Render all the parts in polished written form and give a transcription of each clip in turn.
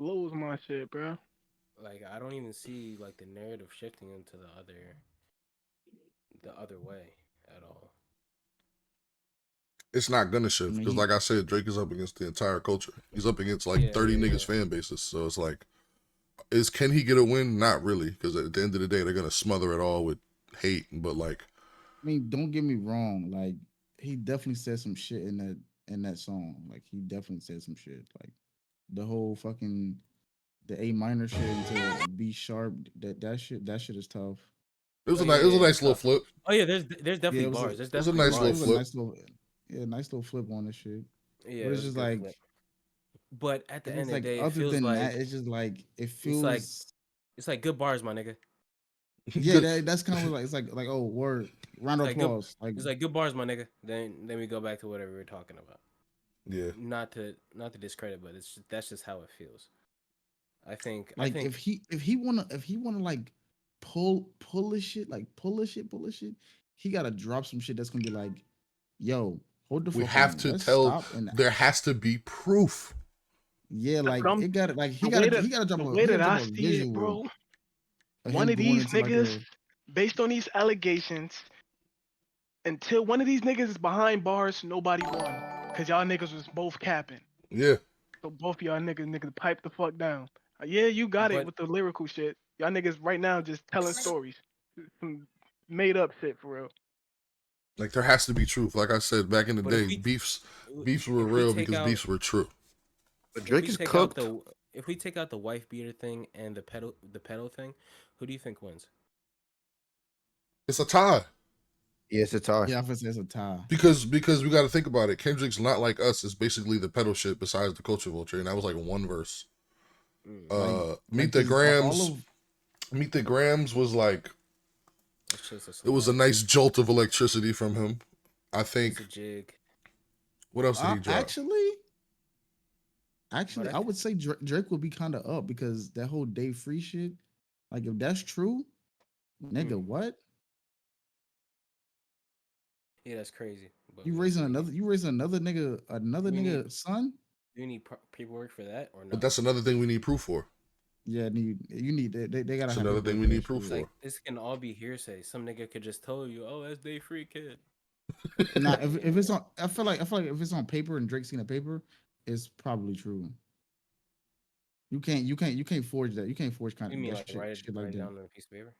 Lose my shit, bro. Like I don't even see like the narrative shifting into the other way at all. It's not gonna I shift mean, because, like I said, Drake is up against the entire culture. He's up against like 30 niggas fan bases. So it's like, can he get a win? Not really, because at the end of the day, they're gonna smother it all with hate. But like, I mean, don't get me wrong. Like, he definitely said some shit in that song. Like, he definitely said some shit. Like, the whole fucking the A minor shit into B sharp. That shit is tough. it was a nice little flip. Oh yeah, there's definitely Yeah, it was bars. There's it was a definitely nice bars. little it was flip. a nice little flip on this shit. Yeah, But it it's was a just good like, flip. But at the it's end of like the day, it other feels than like that, it's just like it it's like feels. it's like good bars, my nigga. Yeah, that's kind of like it's like oh word, round of Like good, applause. Like it's like good bars, my nigga. Then we go back to whatever we were talking about. Yeah. Not to discredit, but that's just how it feels. I think if he wanna like pull this shit, like pull this shit, he gotta drop some shit that's gonna be like, yo, hold the We fuck have on. to Let's tell. stop and There has to be proof. yeah, like Some it got like the way he gotta drop the a way that I see it, visual bro. of One him of going these into like niggas, a based on these allegations, until one of these niggas is behind bars, nobody won. Cause y'all niggas was both capping. Yeah. So both y'all niggas pipe the fuck down. Yeah, you got it but with the lyrical shit. Y'all niggas right now just telling stories. Some made up shit for real. Like there has to be truth. Like I said back in the but if day, we beefs if were we real take because out beefs were true. But if Drake we is take out cooked. the wife beater thing and the pedal thing, who do you think wins? It's a tie. Yes, it's hard. yeah, I feel it's a tie. Because we got to think about it. Kendrick's Not Like Us is basically the pedal shit besides the Culture Vulture, and that was like one verse. Meet the Grams. Meet the Grams was like, it was a nice jolt of electricity from him. I think. It's a jig. What else did he drop? Actually, I would say Drake would be kind of up because that whole Day Free shit. Like, if that's true, nigga, what? Yeah, that's crazy. But You raising another nigga son? Do you need paperwork for that or not? But that's another thing we need proof for. Yeah, you need they gotta That's have another thing we need proof for. Like, this can all be hearsay. Some nigga could just tell you, "Oh, that's Day Free kid." Nah, if it's on, I feel like if it's on paper and Drake's seen a paper, it's probably true. You can't forge that. You can't forge kind You of mean that like shit like write it that. down on a piece of paper?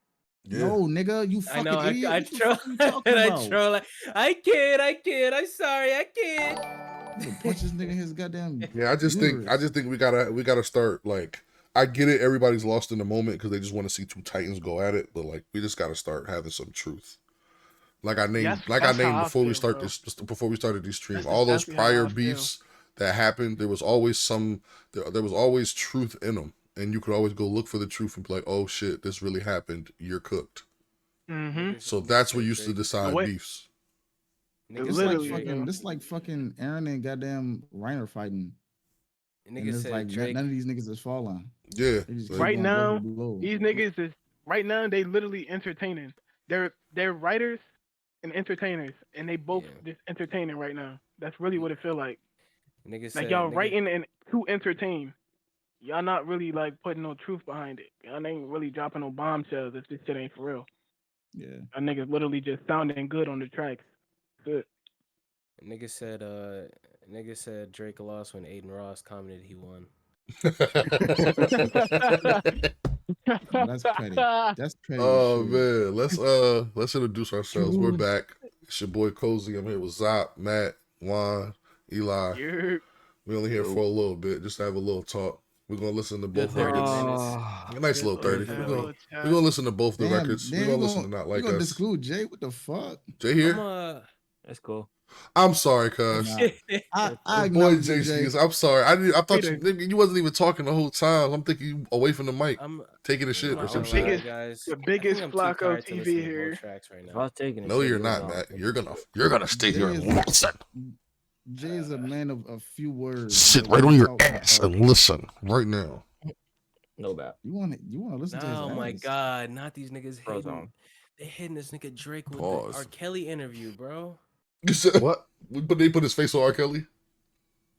Yeah. No, nigga, you I fucking know. idiot. I What the troll. fuck are you talking I about? troll. Like, I kid. I'm sorry. I kid. I'm gonna punch this nigga in his goddamn. Yeah, I just think we gotta start, like, I get it, everybody's lost in the moment because they just want to see two titans go at it, but like we just gotta start having some truth. Like I named before we started this stream, all those prior beefs that happened, there was always there was always truth in them, and you could always go look for the truth and be like, oh shit, this really happened, you're cooked. Mm-hmm. So that's what used to decide beefs. This like fucking Aaron and goddamn Reiner fighting. And it's like Drake, none of these niggas is falling. Yeah. Right now, these niggas is right now they literally entertaining. They're writers and entertainers, and they both just entertaining right now. That's really what it feel like. Like y'all writing and to entertain. Y'all not really like putting no truth behind it. Y'all ain't really dropping no bombshells if this shit ain't for real. Yeah. Y'all niggas literally just sounding good on the tracks. Good. Nigga said Drake lost when Aiden Ross commented he won. That's petty. That's petty. Oh man, let's introduce ourselves. We're back. It's your boy Cozy. I'm here with Zop, Matt, Juan, Eli. We only here for a little bit, just to have a little talk. We're gonna listen to both records. A nice little 30. We're gonna listen to both the records. We're gonna listen to Not Like Us. We're gonna exclude Jay. What the fuck? Jay here? That's cool. I'm sorry, cuz. I boy Jay. I'm sorry. I thought you wasn't even talking the whole time. I'm thinking you away from the mic, taking a shit or some shit. The biggest Flacco TV here. If I was taking no, you're not, Matt. You're gonna stay here and listen. Jay is a man of a few words. Sit right on your ass and listen right now. No doubt. You want to listen to his ass. Oh my god, not these niggas hitting. They hitting this nigga Drake with the R. Kelly interview, bro. You said what? They put his face on R. Kelly?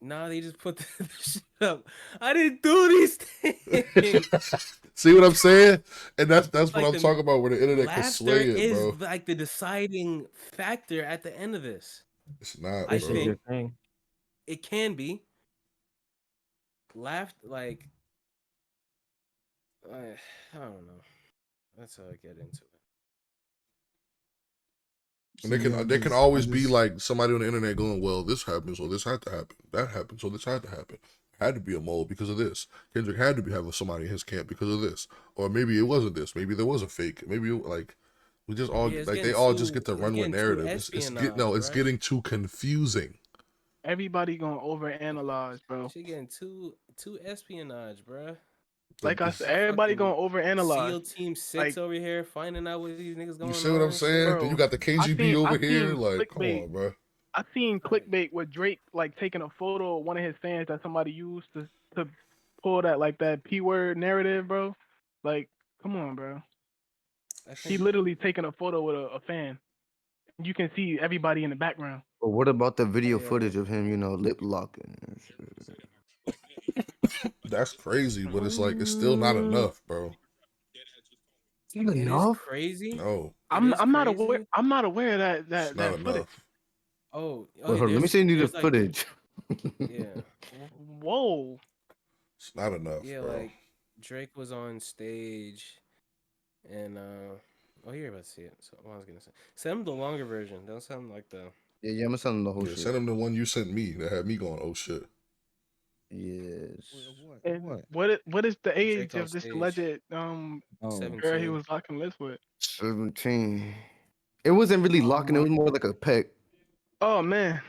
Nah, they just put the shit up. I didn't do these things. See what I'm saying? And that's Like what I'm talking about. Where the internet can laughter sway it, is bro. like the deciding factor at the end of this. It's not, I This bro. is your think thing. it can be. Laughed like I don't know. That's how I get into it. And they can always be like somebody on the internet going, well, this happened, so this had to happen. That happened, so this had to happen. Had to be a mole because of this. Kendrick had to be having somebody in his camp because of this. Or maybe it wasn't this. Maybe there was a fake. Maybe like we just all like they all just get to run with narrative. It's getting too confusing. Everybody gonna overanalyze, bro. She getting too espionage, bro. Like I said, everybody gonna overanalyze. SEAL Team 6 over here finding out what these niggas going on. You see what I'm saying? Bro, then you got the KGB over here. Like, come clickbait. on, bro. I seen clickbait with Drake like taking a photo of one of his fans that somebody used to pull that P word narrative, bro. Like, come on, bro. He literally taking a photo with a fan. You can see everybody in the background. But what about the video footage of him, lip locking? That's crazy, but it's like it's still not enough, bro. Not enough? Crazy? No. I'm not aware. I'm not aware of that footage. Enough. Oh, let me see you the footage. Yeah. Whoa. It's not enough. Yeah, bro. like Drake was on stage, and you're about to see it. So what I was gonna say, send him the longer version. Don't send him like the. Yeah, I'm gonna send him the whole shit. Send him the one you sent me that had me going, oh shit. Yes. What is the age of this alleged girl he was locking lips with? 17. It wasn't really locking. It was more like a peck. Oh man.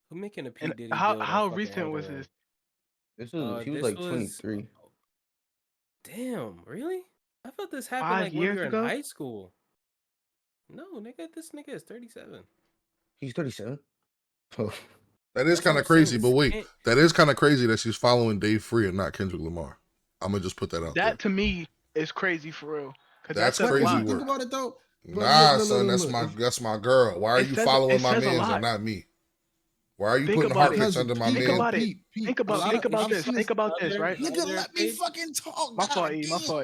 Who making a P Diddy deal? How recent was this? He was like 23. Damn, really? I thought this happened 5 like when years we were ago? in high school. No, nigga, this nigga is 37. He's 37. Oh. That is kind of crazy, but wait, that is kind of crazy that she's following Dave Free and not Kendrick Lamar. I'm gonna just put that out there. That to me is crazy for real. That's crazy work. Think about it though. Nah, son, that's my girl. Why are you following my mans and not me? Why are you putting heart pics under my man? Think about this. Think about this, right? Nigga, let me fucking talk. My fault,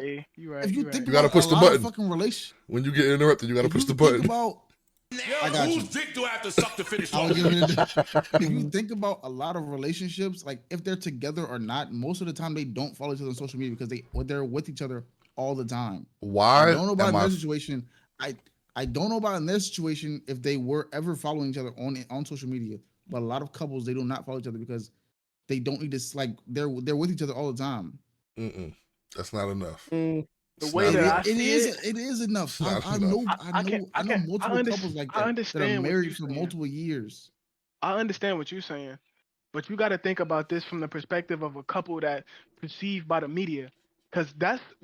E. You right. If you think you gotta push the button. Fucking relation. When you get interrupted, you gotta push the button. I got you. Whose dick do I have to suck to finish? If you think about a lot of relationships, like if they're together or not, most of the time they don't follow each other on social media because they're with each other all the time. Why? I don't know about their situation. I don't know about in their situation if they were ever following each other on social media. But a lot of couples they do not follow each other because they don't need to like they're with each other all the time. That's not enough. The way that it is enough. I know multiple couples like that are married for multiple years. I understand what you're saying, but you got to think about this from the perspective of a couple that perceived by the media, because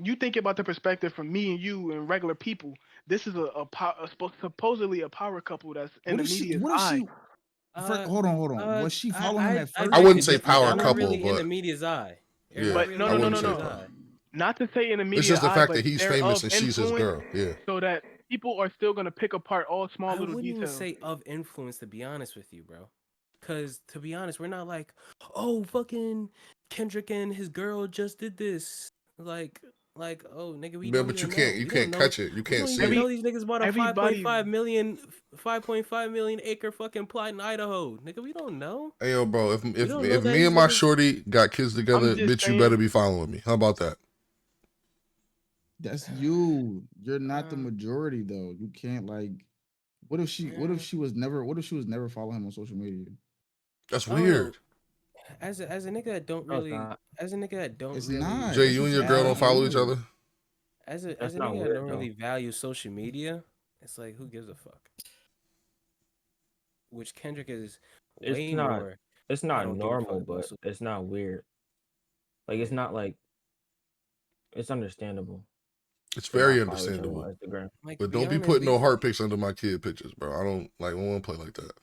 you think about the perspective from me and you and regular people. This is supposedly a power couple that's in the media's eye. Hold on. Was she following him at first? I wouldn't say power couple, really but in the media's eye. Yeah, but no. Not to say in the media. It's just the fact that he's famous and she's his girl. Yeah. So that people are still gonna pick apart all small little details. I wouldn't even say of influence, to be honest with you, bro. Because to be honest, we're not like, oh, fucking Kendrick and his girl just did this. Like, oh, nigga, we don't but you can't catch it. You can't see it. Know these niggas bought a 5.5 million acre fucking plot in Idaho. Nigga, we don't know. Hey, yo, bro, if me and my shorty got kids together, bitch, you better be following me. How about that? That's you. You're not the majority though. You can't like. What if she was never following him on social media? That's weird. As a nigga that don't really, It's not. Jay, you and your girl don't follow each other. As a nigga that don't really value social media, it's like who gives a fuck. Which Kendrick is way more. It's not normal, but it's not weird. Like it's not like it's understandable. It's very understandable. But don't be putting no heart pics under my kid pictures, bro. I don't want to play like that.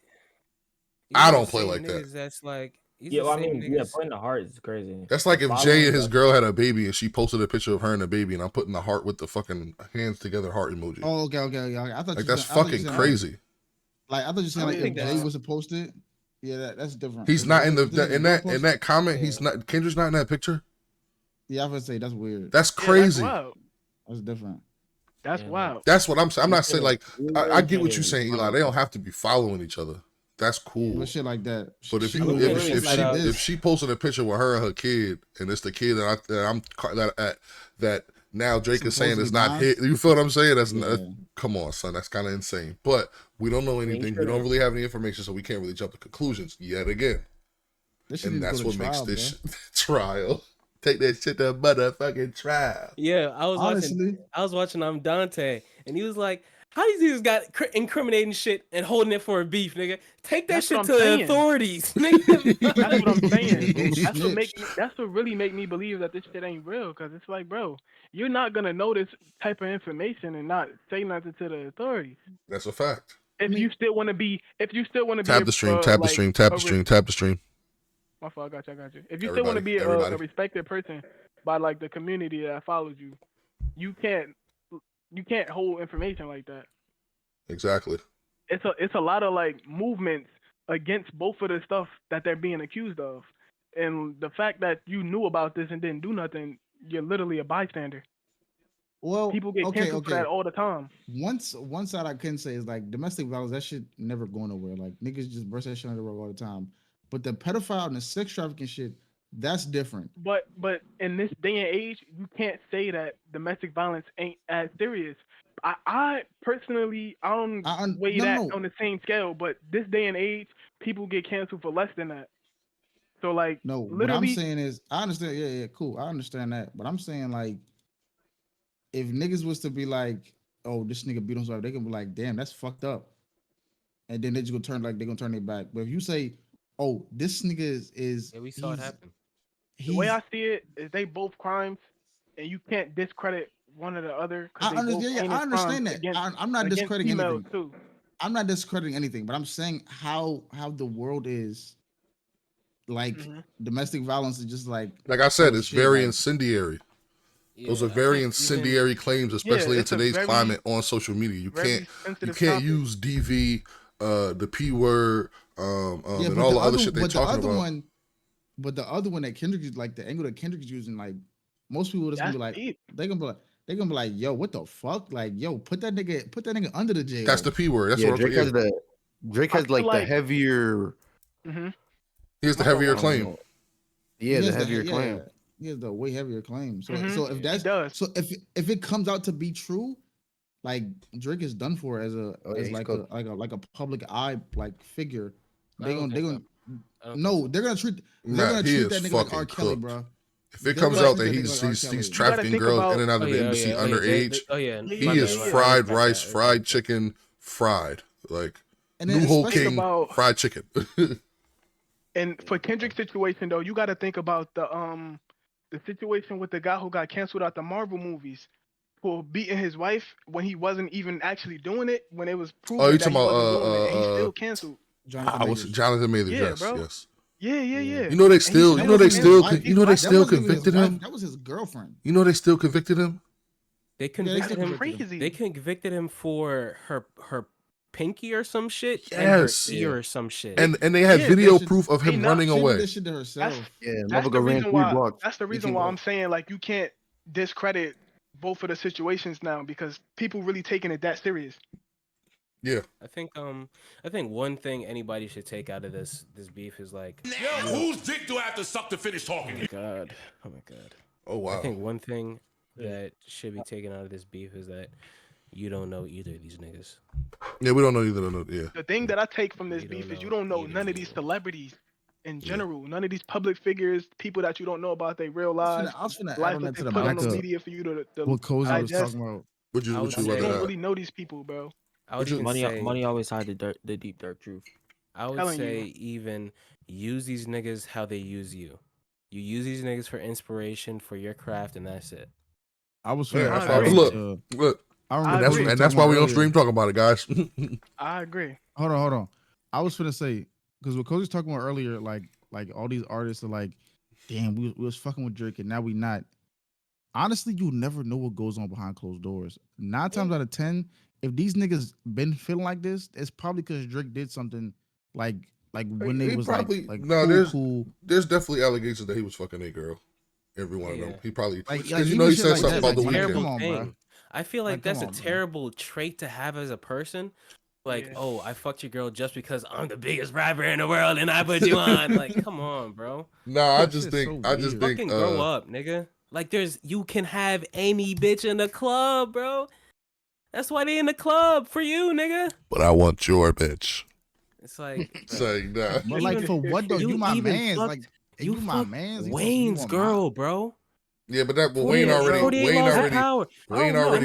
I don't play like that. That's like putting the heart is crazy. That's like if Jay and his girl had a baby and she posted a picture of her and the baby, and I'm putting the heart with the fucking hands together heart emoji. Oh, okay. I thought that's fucking crazy. Like I thought you saying like if Jay that's- was to post it, yeah, that's different. He's If not Jay in was- the if in Jay that post in that comment. Yeah. He's not. Kendrick's not in that picture. Yeah, I would say that's weird. That's Yeah, crazy. that's wild. That's different. That's wild. That's what I'm saying. I'm not saying like I get what Jay you're saying, Eli. They don't have to be following each other. That's cool. But shit like that. But if shit you like literally that, shit like this. if she posted a picture with her and her kid, and it's the kid that now Drake is saying is not hit. You feel what I'm saying? That's not, come on, son. That's kind of insane. But we don't know anything. We don't really have any information, so we can't really jump to conclusions yet again. And that's what makes this trial. Take that shit to motherfucking trial. Yeah, I was watching Dante, and he was like, "How these dudes got incriminating shit and holding it for a beef, nigga? Take that shit to the authorities, nigga." That's what I'm saying. That's what really make me believe that this shit ain't real. Cause it's like, bro, you're not gonna know this type of information and not say nothing to the authorities. That's a fact. If you still want to be, tap the stream, tap the stream, tap the stream, tap the stream. My fault, I got you. If you still want to be a respected person by like the community that follows you, you can't hold information like that. Exactly. It's a lot of like movements against both of the stuff that they're being accused of, and the fact that you knew about this and didn't do nothing, you're literally a bystander. Well, people get canceled for that all the time. One side I can say is like domestic violence. That shit never going nowhere. Like niggas just burst that shit under the rug all the time. But the pedophile and the sex trafficking shit, that's different. But in this day and age, you can't say that domestic violence ain't as serious. I personally, I don't weigh that on the same scale. But this day and age, people get canceled for less than that. So like, no, what I'm saying is, I understand. Yeah, cool. I understand that. But I'm saying like, if niggas was to be like, oh, this nigga beat himself, they can be like, damn, that's fucked up. And then they're just gonna turn their back. But if you say, oh, this nigga is yeah, we saw it happen. The way I see it is they both crimes, and you can't discredit one or the other. I understand that. I'm not discrediting anything. Too. I'm not discrediting anything, but I'm saying how the world is. Like domestic violence is just like I said, it's very incendiary. Yeah, those are very incendiary claims, especially in today's climate on social media. You can't use DV, the P word, and all the other shit they're talking about. But the other one that Kendrick is like the angle that Kendrick is using, like most people just gonna be like, they're gonna be like, yo, what the fuck? Like, yo, put that nigga under the jail. That's the P word. That's what Drake has like the heavier. He has the heavier claim. Yeah, the heavier claim. He has the way heavier claim. So if that's so if it comes out to be true, like Drake is done for as a public eye like figure. They're gonna treat that nigga like R. Kelly, bro. If it comes out that he's trafficking girls in and out of the embassy underage, he is fried rice, fried chicken, fried like New Whole King fried chicken. And for Kendrick's situation though, you got to think about the situation with the guy who got canceled out the Marvel movies for beating his wife when he wasn't even actually doing it, when it was proven that he wasn't doing it, and he's still canceled. Jonathan Majors, yes. Yeah. You know they still convicted him. That was his girlfriend. You know they still convicted him. They convicted him. Crazy. They convicted him for her pinky or some shit. Yes, and her ear or some shit. And they had video proof of him running away. That's the reason why I'm saying like you can't discredit both of the situations now because people really taking it that serious. Yeah, I think one thing anybody should take out of this beef is like, whose dick do I have to suck to finish talking? Oh my god. Oh wow. I think one thing that should be taken out of this beef is that you don't know either of these niggas. Yeah, we don't know either of them. Yeah. The thing that I take from this beef is you don't know none of these celebrities in general. Yeah. None of these public figures, people that you don't know about their real lives. I was finna life that they put on the media for you to what Cozy was talking about. What you don't really know these people, bro. Money always hide the deep dark truth. I would say even use these niggas how they use you. You use these niggas for inspiration for your craft, and that's it. I was look. And that's why we don't stream talking about it, guys. I agree. Hold on. I was finna say because what Cozy's talking about earlier, like all these artists are like, damn, we was fucking with Drake and now we not. Honestly, you never know what goes on behind closed doors. 9 times out of 10, if these niggas been feeling like this, it's probably because Drake did something like when they was probably, like no, cool. There's definitely allegations that he was fucking a girl. Every one of them. He probably, because even he shit said like something that, about the like, weekend. come on, bro. Thing. I feel like that's a on, terrible trait to have as a person. Like, oh, I fucked your girl just because I'm the biggest rapper in the world and I put you on. Like, come on, bro. Nah, I just think, fucking grow up, nigga. Like, you can have any bitch in the club, bro. That's why they in the club for you, nigga. But I want your bitch. It's like, saying that. But like for what though? You my man's. Like you my man's. Wayne's girl, bro. Yeah, but Wayne already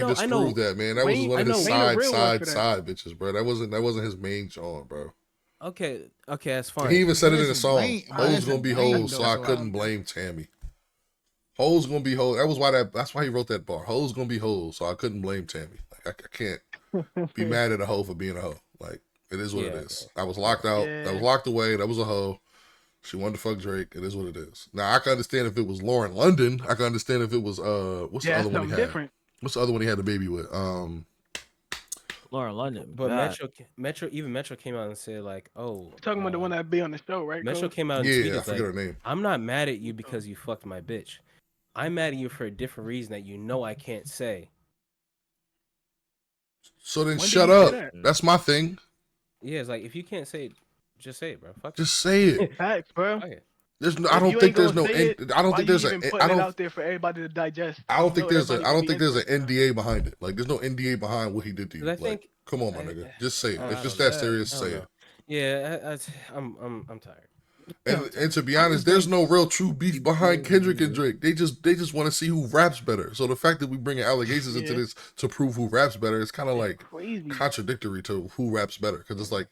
disproved that, man. That was one of his side bitches, bro. That wasn't his main Sean, bro. Okay, that's fine. He even said it in the song. Hoes gonna be hoes, so I couldn't blame Tammy. Hoes gonna be hoes. That's why he wrote that bar. Hoes gonna be hoes, so I couldn't blame Tammy. Like I can't be mad at a hoe for being a hoe. Like it is what it is. I was locked out. I was locked away. That was a hoe. She wanted to fuck Drake. It is what it is. Now I can understand if it was Lauren London. I can understand if it was what's the other one he had? Different. What's the other one he had the baby with? Lauren London. But Metro came out and said like, oh, you're talking about the one that be on the show, right? Metro came out and tweeted, I forget her name. I'm not mad at you because you fucked my bitch. I'm mad at you for a different reason that you know I can't say. So then shut up. That's my thing. Yeah, it's like if you can't say it, just say it, bro. Fuck just say it. Facts, bro. There's no, I don't think there's no. I don't think there's a. I don't out there for everybody to digest. I don't think there's a. I don't think there's an NDA behind it. Like there's no NDA behind what he did to you. Like, come on, my nigga, just say it. If it's that serious, say it. Yeah, I'm tired. And to be honest, there's no real true beef behind Kendrick and Drake. They just want to see who raps better. So the fact that we bring allegations into this to prove who raps better is kind of like contradictory to who raps better. Because it's like,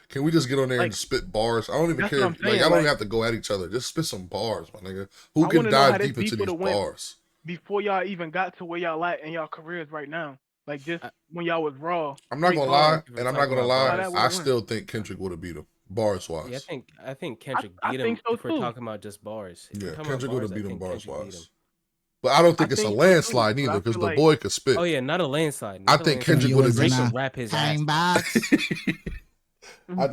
can we just get on there and spit bars? I don't even care. Like, I don't even have to go at each other. Just spit some bars, my nigga. Who can dive deep into these bars? Before y'all even got to where y'all at in y'all careers right now. Like just when y'all was raw. I'm not gonna lie, and I'm not gonna lie. I still think Kendrick would have beat him. Bars wise, yeah, I think Kendrick beat him. So if we're talking about just bars, yeah, Kendrick would have beat him bars wise. But I don't think it's a landslide either, because the boy could spit. Oh yeah, not a landslide. I think Kendrick would have rap his ass. I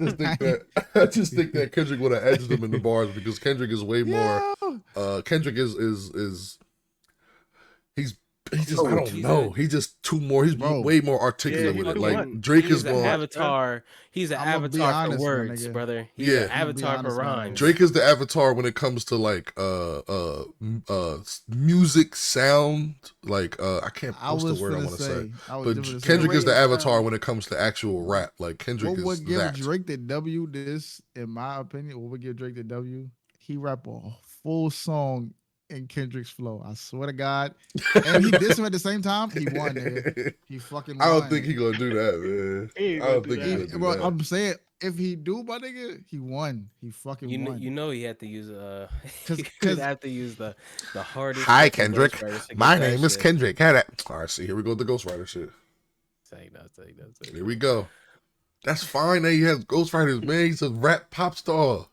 just think that Kendrick would have edged him in the bars because Kendrick is way more. Kendrick is He just, I don't know. He's just He's way more articulate with it. Like Drake is going avatar. He's an avatar for words, brother. He's an avatar for rhymes. Drake is the avatar when it comes to like music sound. Like I can't. What's the word I want to say? But Kendrick is the avatar when it comes to actual rap. Like Kendrick is what would give Drake the W? This, in my opinion, what would give Drake the W? He rap a full song in Kendrick's flow. I swear to God. And he did him at the same time. He won, nigga. He fucking won. I don't think he gonna do that, man. I don't think he gonna do that. I'm saying, if he do, my nigga, he won. He fucking won. You know he had to use the hardest. Hi, Kendrick. My name is Kendrick. All right, see, here we go with the Ghostwriter shit. Here we go. That's fine that he has ghostwriters, man. He's a rap pop star.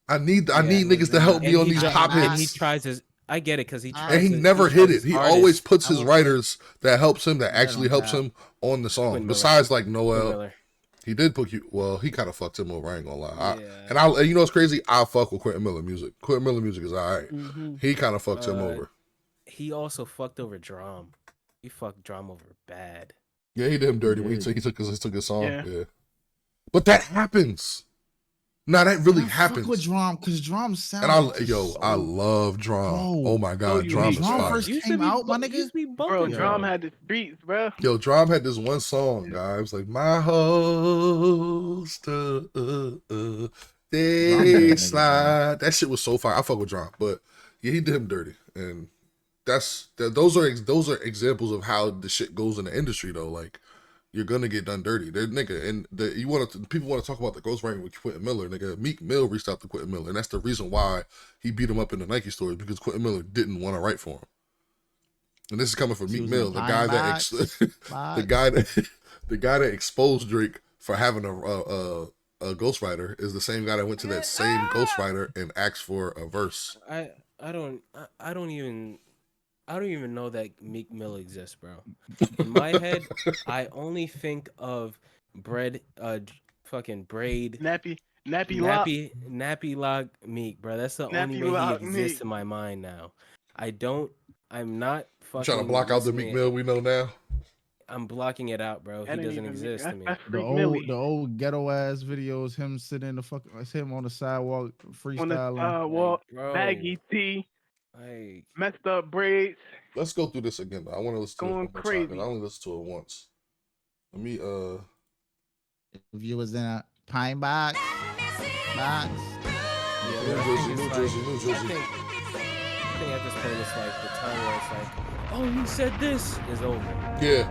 I need niggas to help me on these pop hits. And he tries his. I get it because he tries. And he never hit it. He always puts his writers that helps him, that actually helps him on the song. Besides, like Noel, he did put you. Well, he kind of fucked him over. I ain't gonna lie. And you know what's crazy? I fuck with Quentin Miller music. Quentin Miller music is alright. He kind of fucked him over. He also fucked over Drum. He fucked Drum over bad. Yeah, he did him dirty when he took his song. Yeah. But that happens. Nah, that really happens. With Drum, because Drum sounds. And I love Drum. Oh my God, Drum is fire. First came out, my nigga. Bro, Drum had the streets, bro. Yo, Drum had this one song, guys. It was like my host, they slide. That shit was so fire. I fuck with Drum, but yeah, he did him dirty, and those are examples of how the shit goes in the industry, though. Like, you're gonna get done dirty, nigga. And people want to talk about the ghostwriting with Quentin Miller, nigga. Meek Mill reached out to Quentin Miller, and that's the reason why he beat him up in the Nike store, because Quentin Miller didn't want to write for him. And this is coming from Meek Mill, the guy that exposed Drake for having a ghostwriter is the same guy that went to that same ghostwriter and asked for a verse. I don't even I don't even know that Meek Mill exists, bro. In my head, I only think of fucking braid, Nappy lock Meek, bro. That's the only way he exists in my mind now. I'm not fucking trying to block out the Meek Mill we know now. I'm blocking it out, bro. He doesn't exist to me. The old ghetto ass videos, him sitting in the him on the sidewalk freestyling. On the sidewalk, baggy tee, messed up braids. Let's go through this again. I want to listen to it one more time, and I only listened to it once. Let me viewers in a pine box. Yeah, New Jersey. I think at this point it's like the time where it's like, oh, he said this is over. Yeah.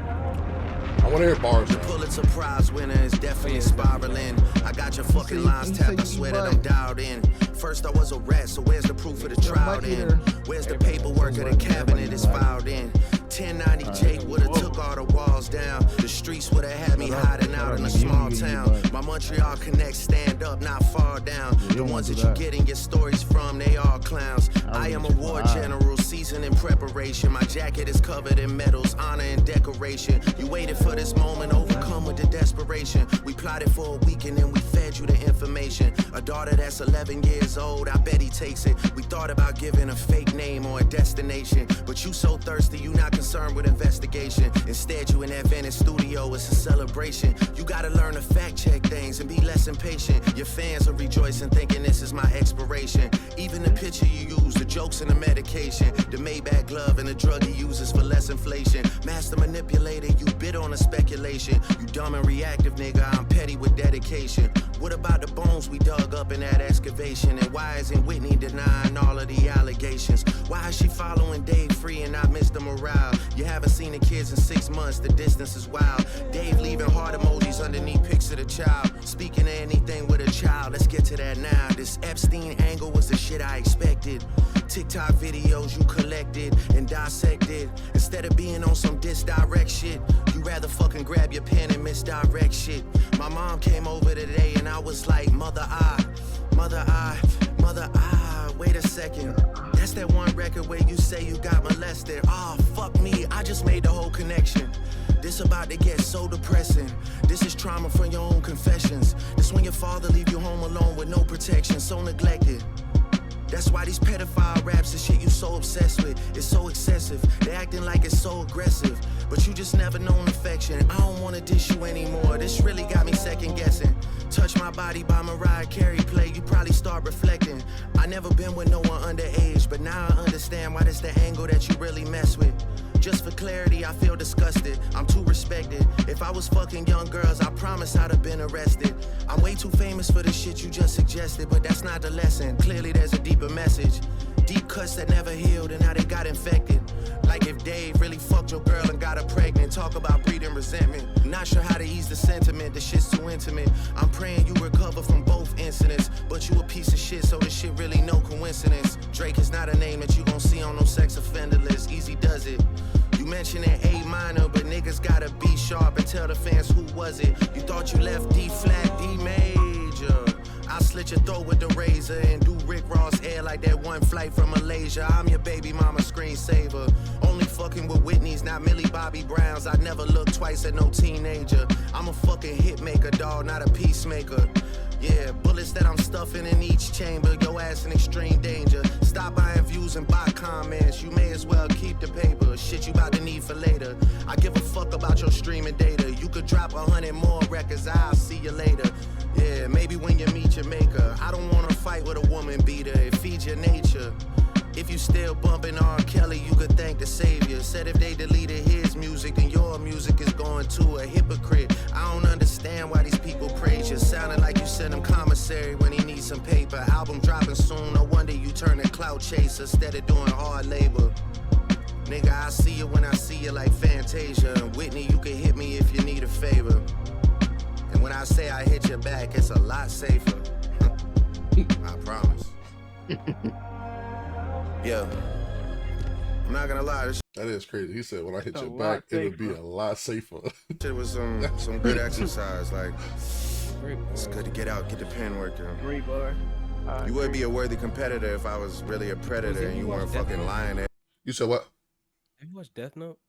I want to hear bars. The Pulitzer Prize winner is definitely spiraling. I got your fucking lines tapped. I swear that I'm dialed in. First I was a rat, so where's the proof of the trial then? Where's the paperwork of the cabinet is filed in? 1090 Jake would've took all the walls down. The streets would've had me hiding out in a small town. My Montreal connects stand up, not fall down. The ones that you getting your stories from, they all clowns. I am a war general, seasoned in preparation. My jacket is covered in medals, honor and decoration. You waited for this moment, overcome with the desperation. We plotted for a week and then we fed you the information. A daughter that's 11 years old, I bet he takes it. We thought about giving a fake name or a destination, but you so thirsty, you not concerned with investigation. Instead, you in that Venice studio, it's a celebration. You gotta learn to fact check things and be less impatient. Your fans are rejoicing, thinking this is my expiration. Even the picture you use, the jokes and the medication, the Maybach glove and the drug he uses for less inflation. Master manipulator, you bid on a speculation. You dumb and reactive, nigga, I'm petty with dedication. What about the bones we dug up in that excavation? And why isn't Whitney denying all of the allegations? Why is she following Dave free and not Mr. Morale? You haven't seen the kids in 6 months, the distance is wild. Dave leaving heart emojis underneath pics of the child. Speaking of anything with a child, let's get to that now. This Epstein angle was the shit I expected. TikTok videos you collected and dissected. Instead of being on some disdirect shit, you rather fucking grab your pen and misdirect shit. My mom came over today and I was like, mother, wait a second. That's that one record where you say you got molested. Oh, fuck me, I just made the whole connection. This about to get so depressing. This is trauma from your own confessions. This when your father leave you home alone with no protection, so neglected. That's why these pedophile raps and shit you so obsessed with is so excessive. They acting like it's so aggressive, but you just never known affection. I don't wanna dish you anymore. This really got me second guessing. Touch My Body by Mariah Carey play, you probably start reflecting. I never been with no one underage, but now I understand why that's the angle that you really mess with. Just for clarity, I feel disgusted. I'm too respected. If I was fucking young girls, I promise I'd have been arrested. I'm way too famous for the shit you just suggested, but that's not the lesson. Clearly there's a deeper message. Deep cuts that never healed and now they got infected. Like if Dave really fucked your girl and got her pregnant. Talk about breeding resentment. Not sure how to ease the sentiment, the shit's too intimate. I'm praying you recover from both incidents, but you a piece of shit, so this shit really no coincidence. Drake is not a name that you gon' see on no sex offender list. Easy does it. You mentioned an A minor, but niggas gotta be sharp and tell the fans who was it. You thought you left D flat, D major. I'll slit your throat with the razor and do Rick Ross hair like that one flight from Malaysia. I'm your baby mama screensaver. Only fucking with Whitney's, not Millie Bobby Browns. I never look twice at no teenager. I'm a fucking hit maker, dawg, not a peacemaker. Yeah, bullets that I'm stuffing in each chamber. Your ass in extreme danger. Stop buying views and buy comments. You may as well keep the paper. Shit you about to need for later. I give a fuck about your streaming data. You could drop 100 more records. I'll see you later. Yeah, maybe when you meet your maker. I don't wanna fight with a woman beater. It feeds your nature. If you still bumping R. Kelly, you could thank the savior. Said if they deleted his music, then your music is going to a hypocrite. I don't understand why these people praise you. Sounding like you sent him commissary when he needs some paper. Album dropping soon, no wonder you turn a clout chaser instead of doing hard labor. Nigga, I see you when I see you like Fantasia. And Whitney, you can hit me if you need a favor. And when I say I hit your back, it's a lot safer. I promise. Yeah, I'm not gonna lie. That is crazy. He said, "When I hit your back, it'll be a lot safer." It was some good exercise. Like, it's good to get out, get the pen working. Great bar. You would be a worthy competitor if I was really a predator and you weren't fucking lying. You said what? Have you watched Death Note?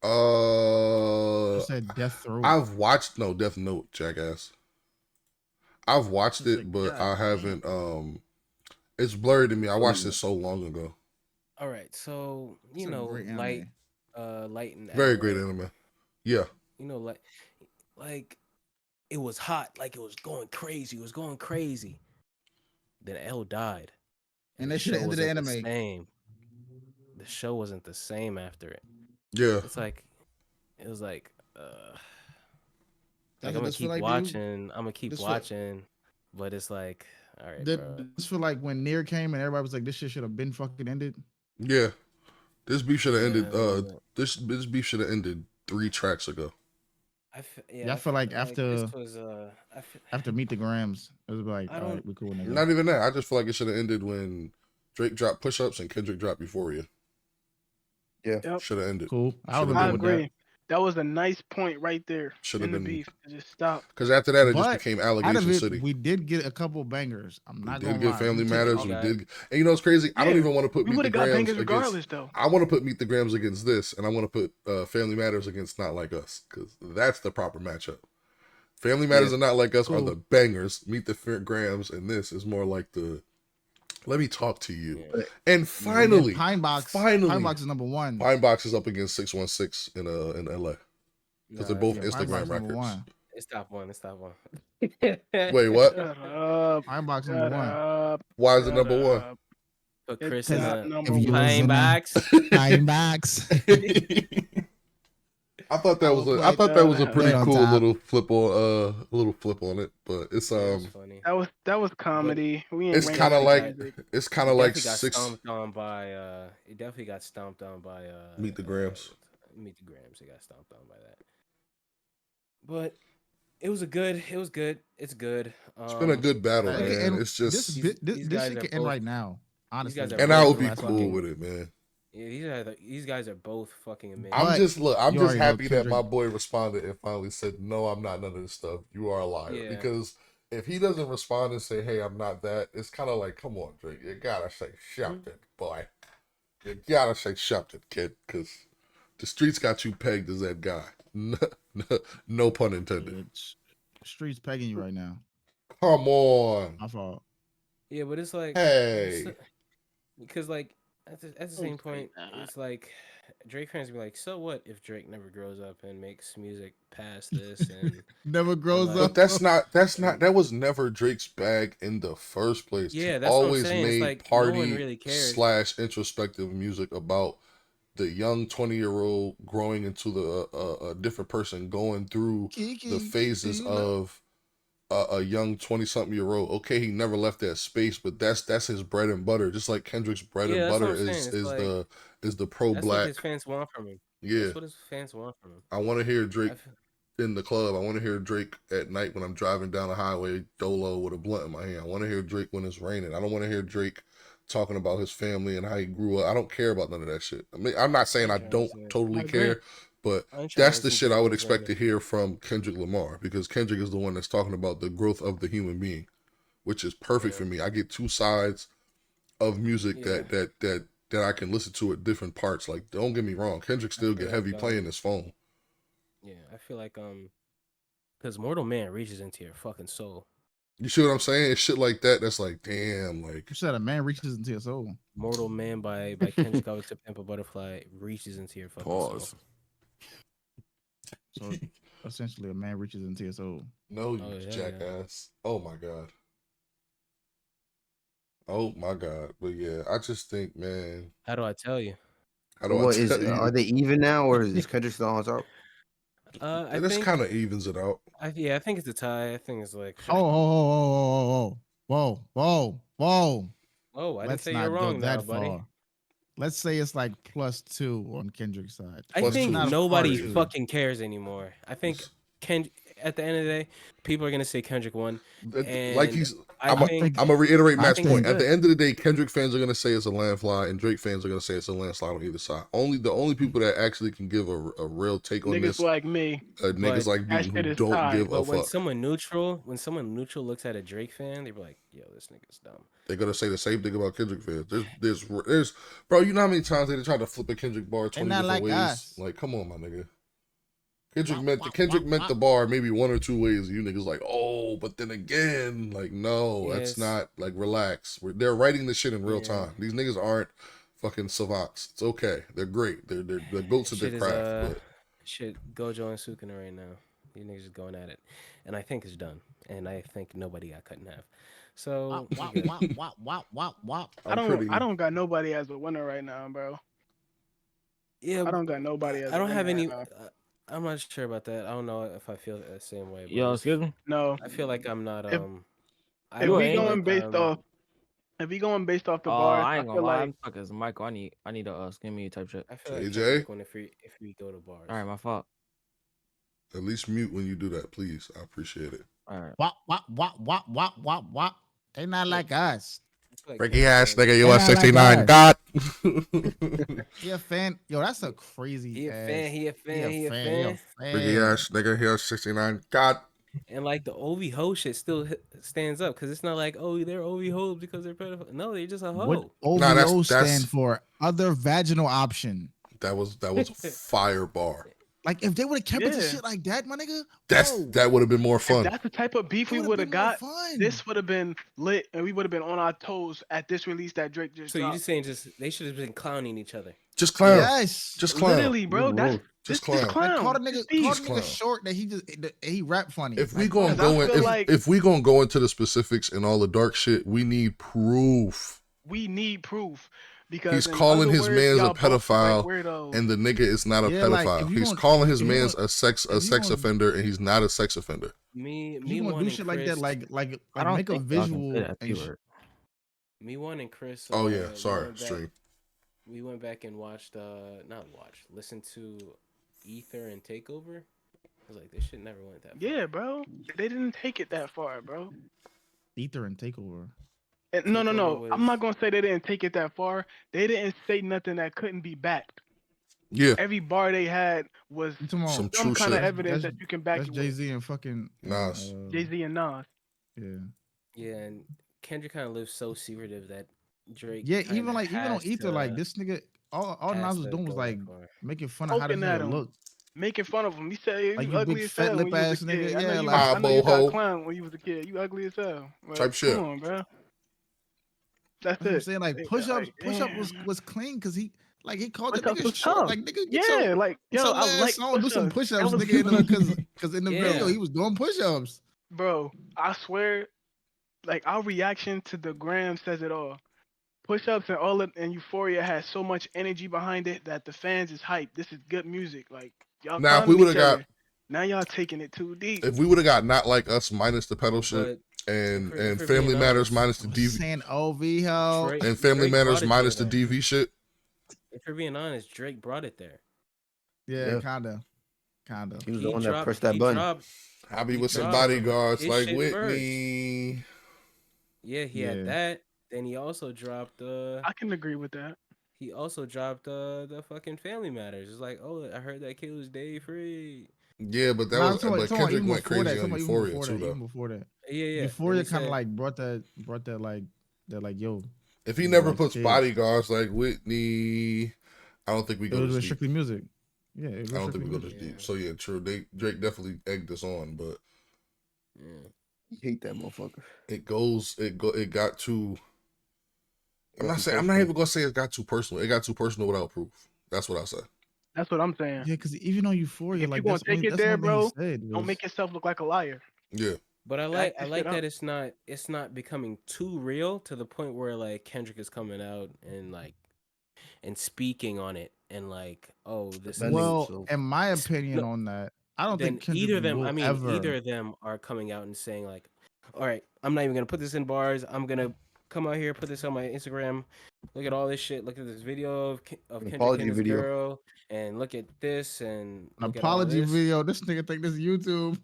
You said Death Throat. I've watched Death Note, jackass. I've watched it, but I haven't. It's blurry to me. I watched it so long ago. All right, so you know, Light and very L, great right? anime. Yeah. You know, like it was hot, like it was going crazy. It was going crazy. Then L died, and they should have ended the anime. The show wasn't the same after it. Yeah. It's like it was like I'm gonna keep watching. I'm gonna keep watching, but it's like, all right, bro. This feel like when Nier came and everybody was like, this shit should have been fucking ended. Yeah. This beef should have ended. This beef should have ended 3 tracks ago. I feel like after this was, after Meet the Grams, it was like, all right, we cool. Nigga. Not even that. I just feel like it should have ended when Drake dropped Push Ups and Kendrick dropped Euphoria. Yeah, yep. Should have ended. Cool. I agree. That was a nice point right there. Should have been the beef. Just stop. Because after that, it just became Allegation City. We did get a couple bangers. I'm not gonna lie. We did get Family Matters. We did, and you know what's crazy? I don't even want to put Meet the Grams against. Though. I want to put Meet the Grams against this, and I want to put Family Matters against Not Like Us, because that's the proper matchup. Family Matters and Not Like Us are the bangers. Meet the Grams, and this is more like the. Let me talk to you. Yeah. And finally, Pine Box is number 1. Pine Box is up against 616 in LA. Because they're both Instagram records. It's top 1. It's top 1. Wait, what? Pine Box is number 1. Why is it number 1? Put Chris in the Pine Box. Pine Box. I thought that was a pretty cool little flip on it, but it's funny. That was comedy. It's kind of like 6. Stomped on by it definitely got stomped on by Meet the Grams. Meet the Grams. It got stomped on by that. But it was good. It's good. It's been a good battle, man. It's just this shit can end right now. Honestly, and I would be cool with it, man. Yeah, these guys are both fucking amazing. I'm just happy that my boy responded and finally said, "No, I'm not none of this stuff. You are a liar." Yeah. Because if he doesn't respond and say, "Hey, I'm not that," it's kind of like, "Come on, Drake, you gotta say something, boy. You gotta say something, kid, because the streets got you pegged as that guy." No pun intended. Streets pegging you right now. Come on. My fault. Yeah, but it's like, hey, because like. At the same point, it's like Drake fans be like, so what if Drake never grows up and makes music past this and never grows up? But that was never Drake's bag in the first place. Yeah, he that's always what I'm saying. made like, party no one really cares. / introspective music about the young 20-year-old growing into a different person, going through the phases of a young 20-something-year-old. Okay, he never left that space, but that's his bread and butter. Just like Kendrick's bread and butter is the pro-black. That's what his fans want from him. Yeah, that's what his fans want from him. I want to hear Drake in the club. I want to hear Drake at night when I'm driving down the highway, dolo with a blunt in my hand. I want to hear Drake when it's raining. I don't want to hear Drake talking about his family and how he grew up. I don't care about none of that shit. I mean, I'm not saying I don't totally care. But that's the shit I would expect to hear from Kendrick Lamar, because Kendrick is the one that's talking about the growth of the human being, which is perfect for me. I get 2 sides of music that I can listen to at different parts. Like, don't get me wrong, Kendrick still get heavy playing his phone. Yeah, I feel like because Mortal Man reaches into your fucking soul. You see what I'm saying? It's shit like that. That's like, damn, like you said, a man reaches into your soul. Mortal Man by Kendrick to Pimp a Butterfly reaches into your fucking soul. So essentially, a man reaches into your soul. No, you jackass. Yeah. Oh my god. Oh my god. But yeah, I just think, man. How do I tell you? Are they even now, or is Kendrick still on top? I think kind of evens it out. I think it's a tie. I think it's like. Whoa! Oh, I didn't say you're wrong now, buddy. Let's say it's like +2 on Kendrick's side. I think nobody fucking cares anymore. I think at the end of the day, people are gonna say Kendrick won. And like I'm gonna reiterate Matt's point. At the end of the day, Kendrick fans are gonna say it's a landslide, and Drake fans are gonna say it's a landslide on either side. The only people that actually can give a real take on this, niggas like me, niggas like me who don't give a fuck. When someone neutral looks at a Drake fan, they be like, "Yo, this nigga's dumb." They're gonna say the same thing about Kendrick fans. There's, bro. You know how many times they tried to flip a Kendrick bar 20 different ways? Us. Like, come on, my nigga. Kendrick meant the bar maybe one or two ways. And you niggas like, oh, but then again, like, no, that's not like, relax. They're writing this shit in real time. These niggas aren't fucking savants. It's okay. They're great. They're goats at their craft. But shit, Gojo and Sukuna right now. These niggas is going at it, and I think it's done. And I think nobody got cut in half. So I don't got nobody as a winner right now, bro. Yeah, I don't got nobody as. I don't have any. I'm not sure about that. I don't know if I feel the same way. Yo, excuse me. No, I feel like I'm not. If we going based off the bars, I ain't gonna lie. I'm stuck as Michael. I need a skin me type shit. I feel like AJ, if we go to bars. All right, my fault. At least mute when you do that, please. I appreciate it. All right. Wop. They not like us. Freaky ass nigga, you are 69. God. He a fan. Yo, that's a crazy. He a fan. Freaky ass nigga, he is 69. God. And like the OV hoe shit still stands up because it's not like, oh, they're OV hoes because they're pedophile. No, they're just a hoe. What OVO stand for? Other vaginal option. That was a fire bar. Like if they would have kept it to shit like that, my nigga, that would have been more fun. If that's the type of beef we would have got. This would have been lit, and we would have been on our toes at this release that Drake just. So you're just saying they should have been clowning each other. Just clown. Yes, just clown. Literally, bro. That's just clown. Like, call the nigga short that he rap funny. If we gonna go into the specifics and all the dark shit, we need proof. Because he's calling his man's a pedophile, and the nigga is not a pedophile. Like, he's calling his man's a sex offender, and he's not a sex offender. Me want to do shit like that, like I don't make a visual. Me one and Chris. Oh yeah, sorry, stream. We went back and listened to Ether and Takeover. I was like, this shit never went that far. Yeah, bro. They didn't take it that far, bro. Ether and Takeover. No. I'm not gonna say they didn't take it that far. They didn't say nothing that couldn't be backed. Yeah. Every bar they had was some kind of evidence that you can back. That's Jay-Z and fucking Nas. Jay-Z and Nas. Yeah. Yeah, and Kendrick kind of lives so secretive that Drake. Yeah, even on Ether, like this nigga, all Nas was doing was like making fun of how this nigga looked. Making fun of him. He said like you ugly as hell when you was a kid. Nigga. Yeah, I know you got clown when you was a kid. You ugly as hell. Type shit. Come on, bro. That's it. I'm saying like push up was clean because he called the nigga short. Like nigga, like yo, I like do some push ups, nigga, because in the video he was doing push ups. Bro, I swear, like our reaction to the gram says it all. Push ups and Euphoria has so much energy behind it that the fans is hyped. This is good music. Like y'all. Now if we would have got. Now y'all taking it too deep. If we would have got Not Like Us minus the pedal shit. And Family Matters minus the DV. And Family Matters minus the DV shit. If you're being honest, Drake brought it there. Yeah, kinda. He was the one that pressed that button. I be with some bodyguards like Whitney. Yeah, he had that. Then he also dropped I can agree with that. He also dropped the fucking Family Matters. It's like, oh, I heard that kid was day free. Yeah, but but Kendrick went crazy on Euphoria too, though. Before that. Yeah. Euphoria kind of like brought that like yo. If he never puts bodyguards like Whitney, I don't think we go. It was strictly music. Yeah, I don't think we go this deep. So yeah, true. Drake definitely egged us on, but I hate that motherfucker. It got too. I'm not even gonna say it got too personal. It got too personal without proof. That's what I said. That's what I'm saying. Yeah, because even on Euphoria, if you want to take it there, bro, don't make yourself look like a liar. Yeah. But I like that it's not becoming too real to the point where like Kendrick is coming out and speaking on it and like, oh, this. Well, in my opinion on that, I don't think Kendrick either of them are coming out and saying like, all right, I'm not even gonna put this in bars. I'm gonna come out here, put this on my Instagram. Look at all this shit. Look at this video of An Kendrick apology and his video. girl, and look at this, and An look at all apology this. video. This nigga think this is YouTube.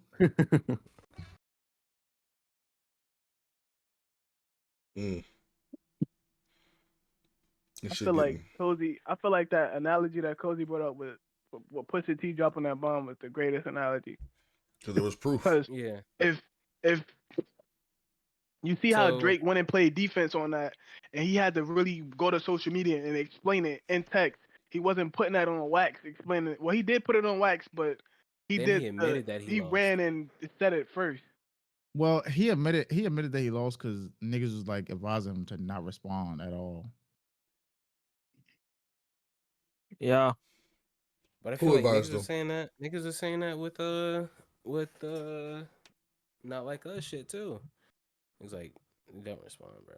I feel like Cozy. I feel like that analogy that Cozy brought up with what Pusha T dropping that bomb was the greatest analogy. Because there was proof. Because Yeah. If you see how Drake went and played defense on that, and he had to really go to social media and explain it in text. He wasn't putting that on wax, explaining it. Well, he did put it on wax, but he then did. He admitted that he lost. ran and said it first. Well, he admitted that he lost because niggas was like advising him to not respond at all. Yeah. But I feel like niggas are saying that. Niggas are saying that with not like us shit too. It's like, don't respond, bro.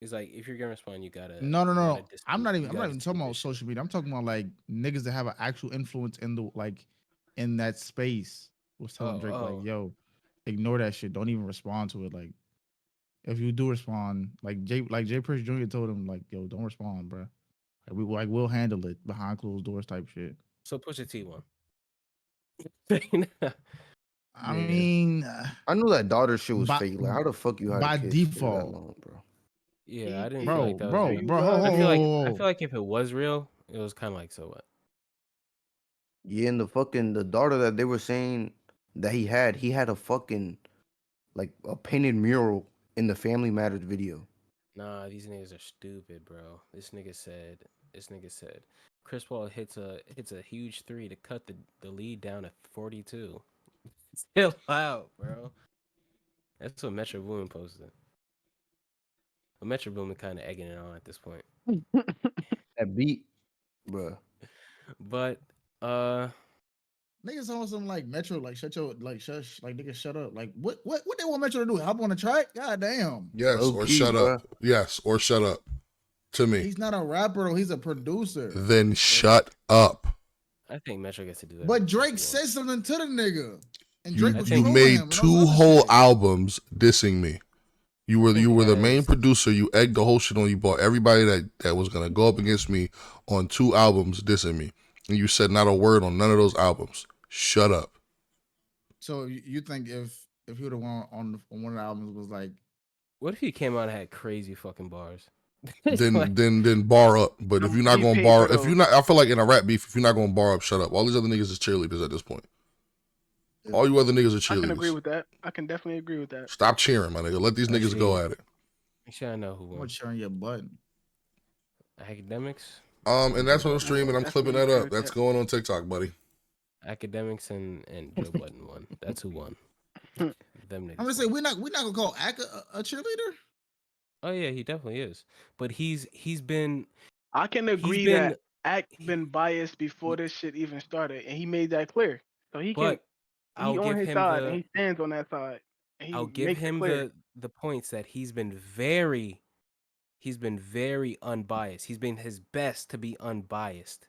It's like, if you're gonna respond, you gotta. No. I'm not even talking about social media. I'm talking about like niggas that have an actual influence in in that space. Was telling Drake like, yo, ignore that shit. Don't even respond to it. Like, if you do respond, like Jay Prince Jr. told him, like, yo, don't respond, bro. Like we'll handle it behind closed doors type shit. So Pusha T won. I mean, I knew that daughter shit was fake. Like, how the fuck you had by a kid default, that long, bro? Yeah, I didn't feel like that was real. Bro, I feel like if it was real, it was kind of like, so what? Yeah, and the daughter that they were saying that he had a fucking like a painted mural in the Family Matters video. Nah, these niggas are stupid, bro. This nigga said Chris Paul hits a huge three to cut the lead down to 42. Chill out, bro. That's what Metro Boomin posted. Well, Metro Boomin kind of egging it on at this point. That beat, bro. But niggas on some like Metro, like shut your shush, like nigga shut up. Like what they want Metro to do? Hop on the track? God damn. Yes, or shut up. Yes, or shut up. To me. He's not a rapper though, he's a producer. Then shut up. I think Metro gets to do that. But Drake said something to the nigga. And Drake was you made 2 whole albums dissing me. You were the main producer. You egged the whole shit on. You bought everybody that was gonna go up against me on 2 albums dissing me, and you said not a word on none of those albums. Shut up. So you think if he would have won on one of the albums was like, what if he came out and had crazy fucking bars? then bar up. But if you're not gonna bar, I feel like in a rap beef, if you're not gonna bar up, shut up. All these other niggas is cheerleaders at this point. All you other niggas are cheerleaders. I can agree with that. I can definitely agree with that. Stop cheering, my nigga. Let these niggas go at it. Make sure I know who won. What's cheering your button? Academics. And that's on the stream, and I'm clipping that up. That's going on TikTok, buddy. Academics and Joe Budden won. That's who won. Them niggas. I'm gonna say we're not gonna call Ack a cheerleader. Oh yeah, he definitely is. But he's been. I can agree that Ack been biased before this shit even started, and he made that clear. So he can. He on his side, and he stands on that side. I'll give him the points that he's been very unbiased. He's been his best to be unbiased.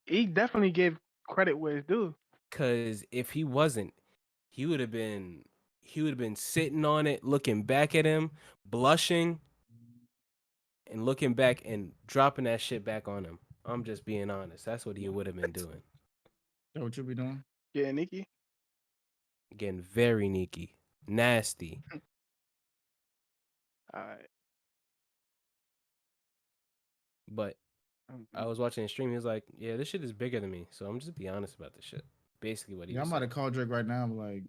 He definitely gave credit where it's due. Cause if he wasn't, he would have been sitting on it, looking back at him, blushing, and looking back and dropping that shit back on him. I'm just being honest. That's what he would have been doing. That what you be doing? Yeah, Nikki. Getting very Nikki. Nasty. Alright. But I was watching the stream. He was like, yeah, this shit is bigger than me. So I'm just be honest about this shit. Basically what he was I'm about to call Drake right now. I'm like,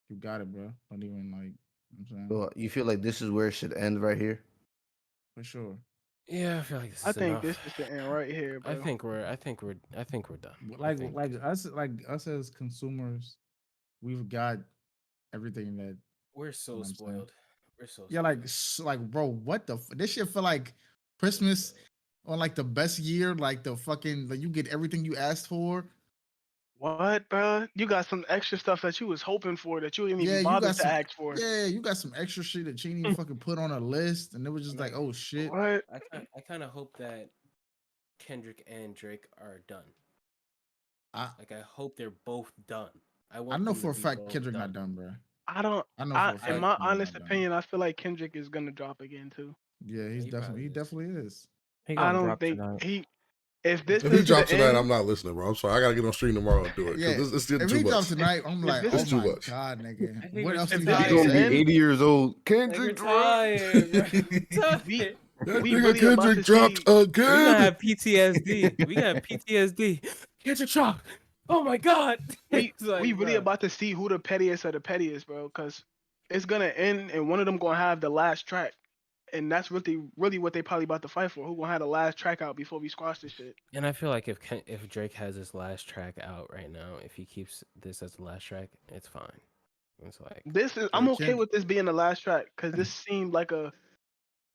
you got it, bro. Don't even like, I'm saying. So you feel like this is where it should end right here? For sure. Yeah, I feel like this is I think enough. this is the end right here, bro. I think we're done. Like us as consumers, we've got everything that we're so spoiled. We're so like bro, what the this shit feel like Christmas on like the best year, like the fucking like you get everything you asked for. What, bro? You got some extra stuff that you was hoping for that you didn't even bother to ask for. Yeah, you got some extra shit that you didn't even fucking put on a list, and it was just like, oh shit. What? I kind of hope that Kendrick and Drake are done. I hope they're both done. I know for a fact Kendrick not done, bro. I don't. I know for a In fact. my He's honest not done. opinion, I feel like Kendrick is gonna drop again too. Yeah, he definitely is. He I gonna don't drop think tonight. he. If this If he is the drops tonight, end, I'm not listening, bro. I'm sorry. I gotta get on stream tomorrow and do it Yeah, because it's getting if too he drops much. tonight, I'm like, this oh It's too my much. god, nigga, I think what we're else too you this He's is gotta the gonna be say? end, 80 years old. Like we're Kendrick drop. tired, bro. we Tired. That we nigga really about Kendrick to dropped see. We gonna again. have PTSD. We got PTSD. Kendrick drop. Oh my god. We It's like, we really bro. about to see who the pettiest of the pettiest, bro. Because it's gonna end, and one of them gonna have the last track, and that's really what they probably about to fight for. Who gonna have the last track out before we squash this shit? And I feel like if Drake has his last track out right now, if he keeps this as the last track, it's fine. It's like I'm Yo, okay with this being the last track because this seemed like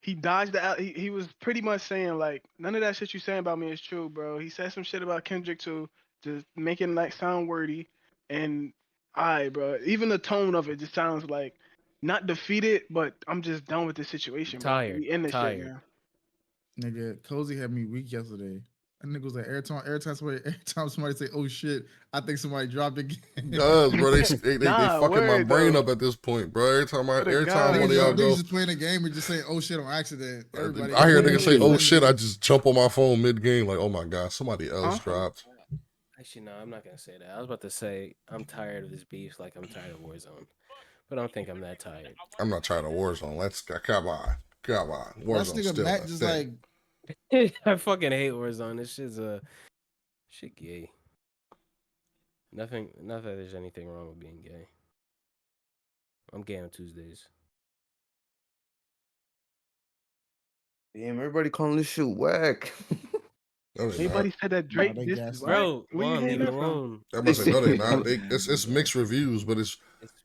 he dodged the out. He was pretty much saying like none of that shit you saying about me is true, bro. He said some shit about Kendrick too, just making like sound wordy, and bro. Even the tone of it just sounds like not defeated, but I'm just done with this situation, bro. tired, We in this shit, tired. man. Nigga, Cozy had me weak yesterday. That nigga was like, every time somebody say, "Oh shit," I think somebody dropped again. Does, bro? They Nah, fucking my word, brain though. up at this point, bro. Every time Swear to one God. of y'all Niggas go, just playing a game and just saying, "Oh shit" on accident. Everybody, I hear everybody niggas else say, is "Oh letting shit," it I go. just jump on my phone mid game, like, "Oh my god, somebody else Huh? dropped." Actually, no, I'm not gonna say that. I was about to say I'm tired of this beef, like I'm tired of Warzone, but I don't think I'm that tired. I'm not trying to Warzone. Let's come on. That Warzone's nigga still Matt that just thing. like, I fucking hate Warzone. This shit's shit gay. Nothing. Not that there's anything wrong with being gay. I'm gay on Tuesdays. Damn, everybody calling this shit whack. No, they Anybody not. said that nah, Drake they this is gassed whack? Bro, Where you Juan, hearing leave it that from? alone. I'm about They to say no, they said, not. Nah, It's mixed reviews, but it's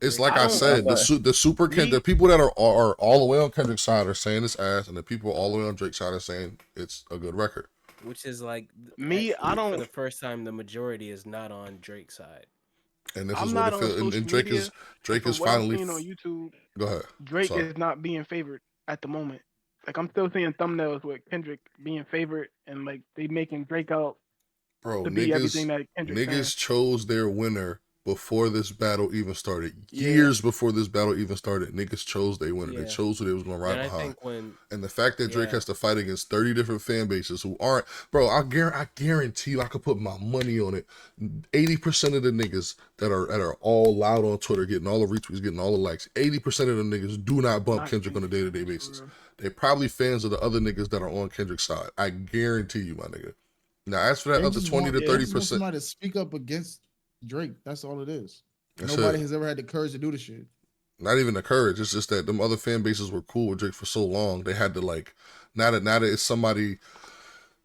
It's like I I don't. said, the super Me, the people that are all the way on Kendrick's side are saying it's ass, and the people all the way on Drake's side are saying it's a good record. which is like I for don't. the first time the majority is not on Drake's side. And this is I'm what not it on feels. And social Drake is media, and from what I'm finally. seeing on YouTube, Go ahead. Drake Sorry, is not being favored at the moment. Like I'm still seeing thumbnails with Kendrick being favored, and like they making Drake out bro. to be everything that Kendrick's saying. Niggas chose their winner before this battle even started. Yeah, Years before this battle even started, niggas chose their winner. They Yeah, chose who they was gonna ride and I behind. think when And the fact that Drake yeah, has to fight against 30 different fan bases who aren't, bro, I guarantee you, I could put my money on it. 80% of the niggas that are all loud on Twitter, getting all the retweets, getting all the likes, 80% of them niggas do not bump not Kendrick on a being day-to-day favored for basis. real. They probably fans of the other niggas that are on Kendrick's side. I guarantee you, my nigga. Now, as for that they other just 20 want to Yeah, they just want 30%, somebody to speak up against Drake. That's all it is. that's Nobody it. has ever had the courage to do the shit. Not even the courage. It's just that them other fan bases were cool with Drake for so long. They had to like, now that it's somebody,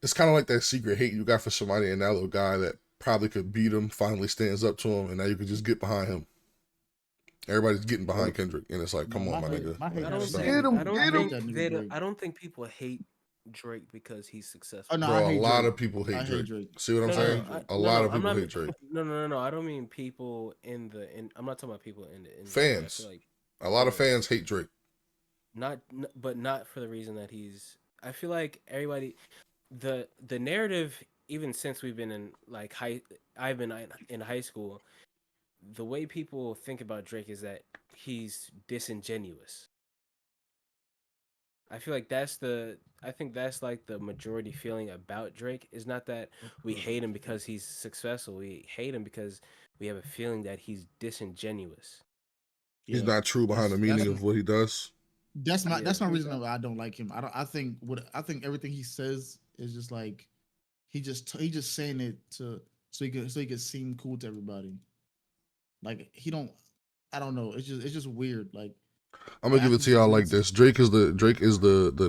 it's kind of like that secret hate you got for somebody, and that little guy that probably could beat him finally stands up to him, and now you can just get behind him. Everybody's getting behind Kendrick, and it's like, Nah, come on, my nigga, my hate like, I don't that stop. think get him, I don't I get hate him. think that nigga they Drake. I don't think people hate Drake because he's Oh successful. no, Bro, I a hate lot Drake. of people hate I hate Drake. Drake. See what I'm No, saying? A lot of I'm people not. hate Drake. No. I don't mean people in the. I'm not talking about people in the industry. I Fans, feel like a lot of fans, fans hate Drake. but not for the reason that he's. I feel like everybody, the narrative, even since we've been in like I've been in high school, the way people think about Drake is that he's disingenuous. I feel like I think that's like the majority feeling about Drake is not that we hate him because he's successful. We hate him because we have a feeling that he's disingenuous. He's Yeah, not true behind the meaning of what he does. that's my Yeah. reason why I don't like him. I think everything he says is just like he just saying it to so he could seem cool to everybody. Like he don't I don't know. It's just weird. Like I'm the gonna give it to accuracy y'all really like this. Drake is the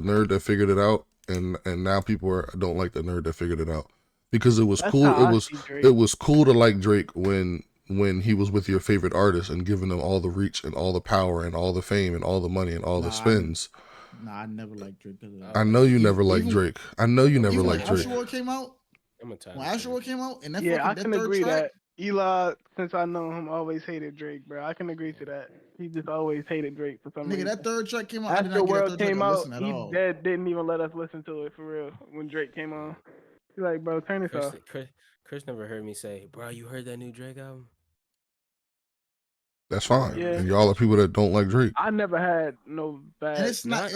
nerd that figured it out, and now people don't like the nerd that figured it out because it was that's cool. how I see Drake. It was cool to like Drake when he was with your favorite artist and giving them all the reach and all the power and all the fame and all the money and all the spins. I never liked Drake because of that. I know you never liked even, Drake. I know you never even when liked Drake. Astroworld came out, I'm a Tyler when fan. Astroworld came out, and that Yeah, I that can third agree track, that Eli, since I know him, always hated Drake, bro. I can agree to that. He just always hated Drake for some nigga, reason. that third track came out. I did After not get that World third track came a out, listen at he all. didn't even let us listen to it for real when Drake came on. He's like, bro, turn this off. Chris never heard me say, "Bro, you heard that new Drake album?" That's fine. Yeah. And y'all are people that don't like Drake. I never had no bad. And it's not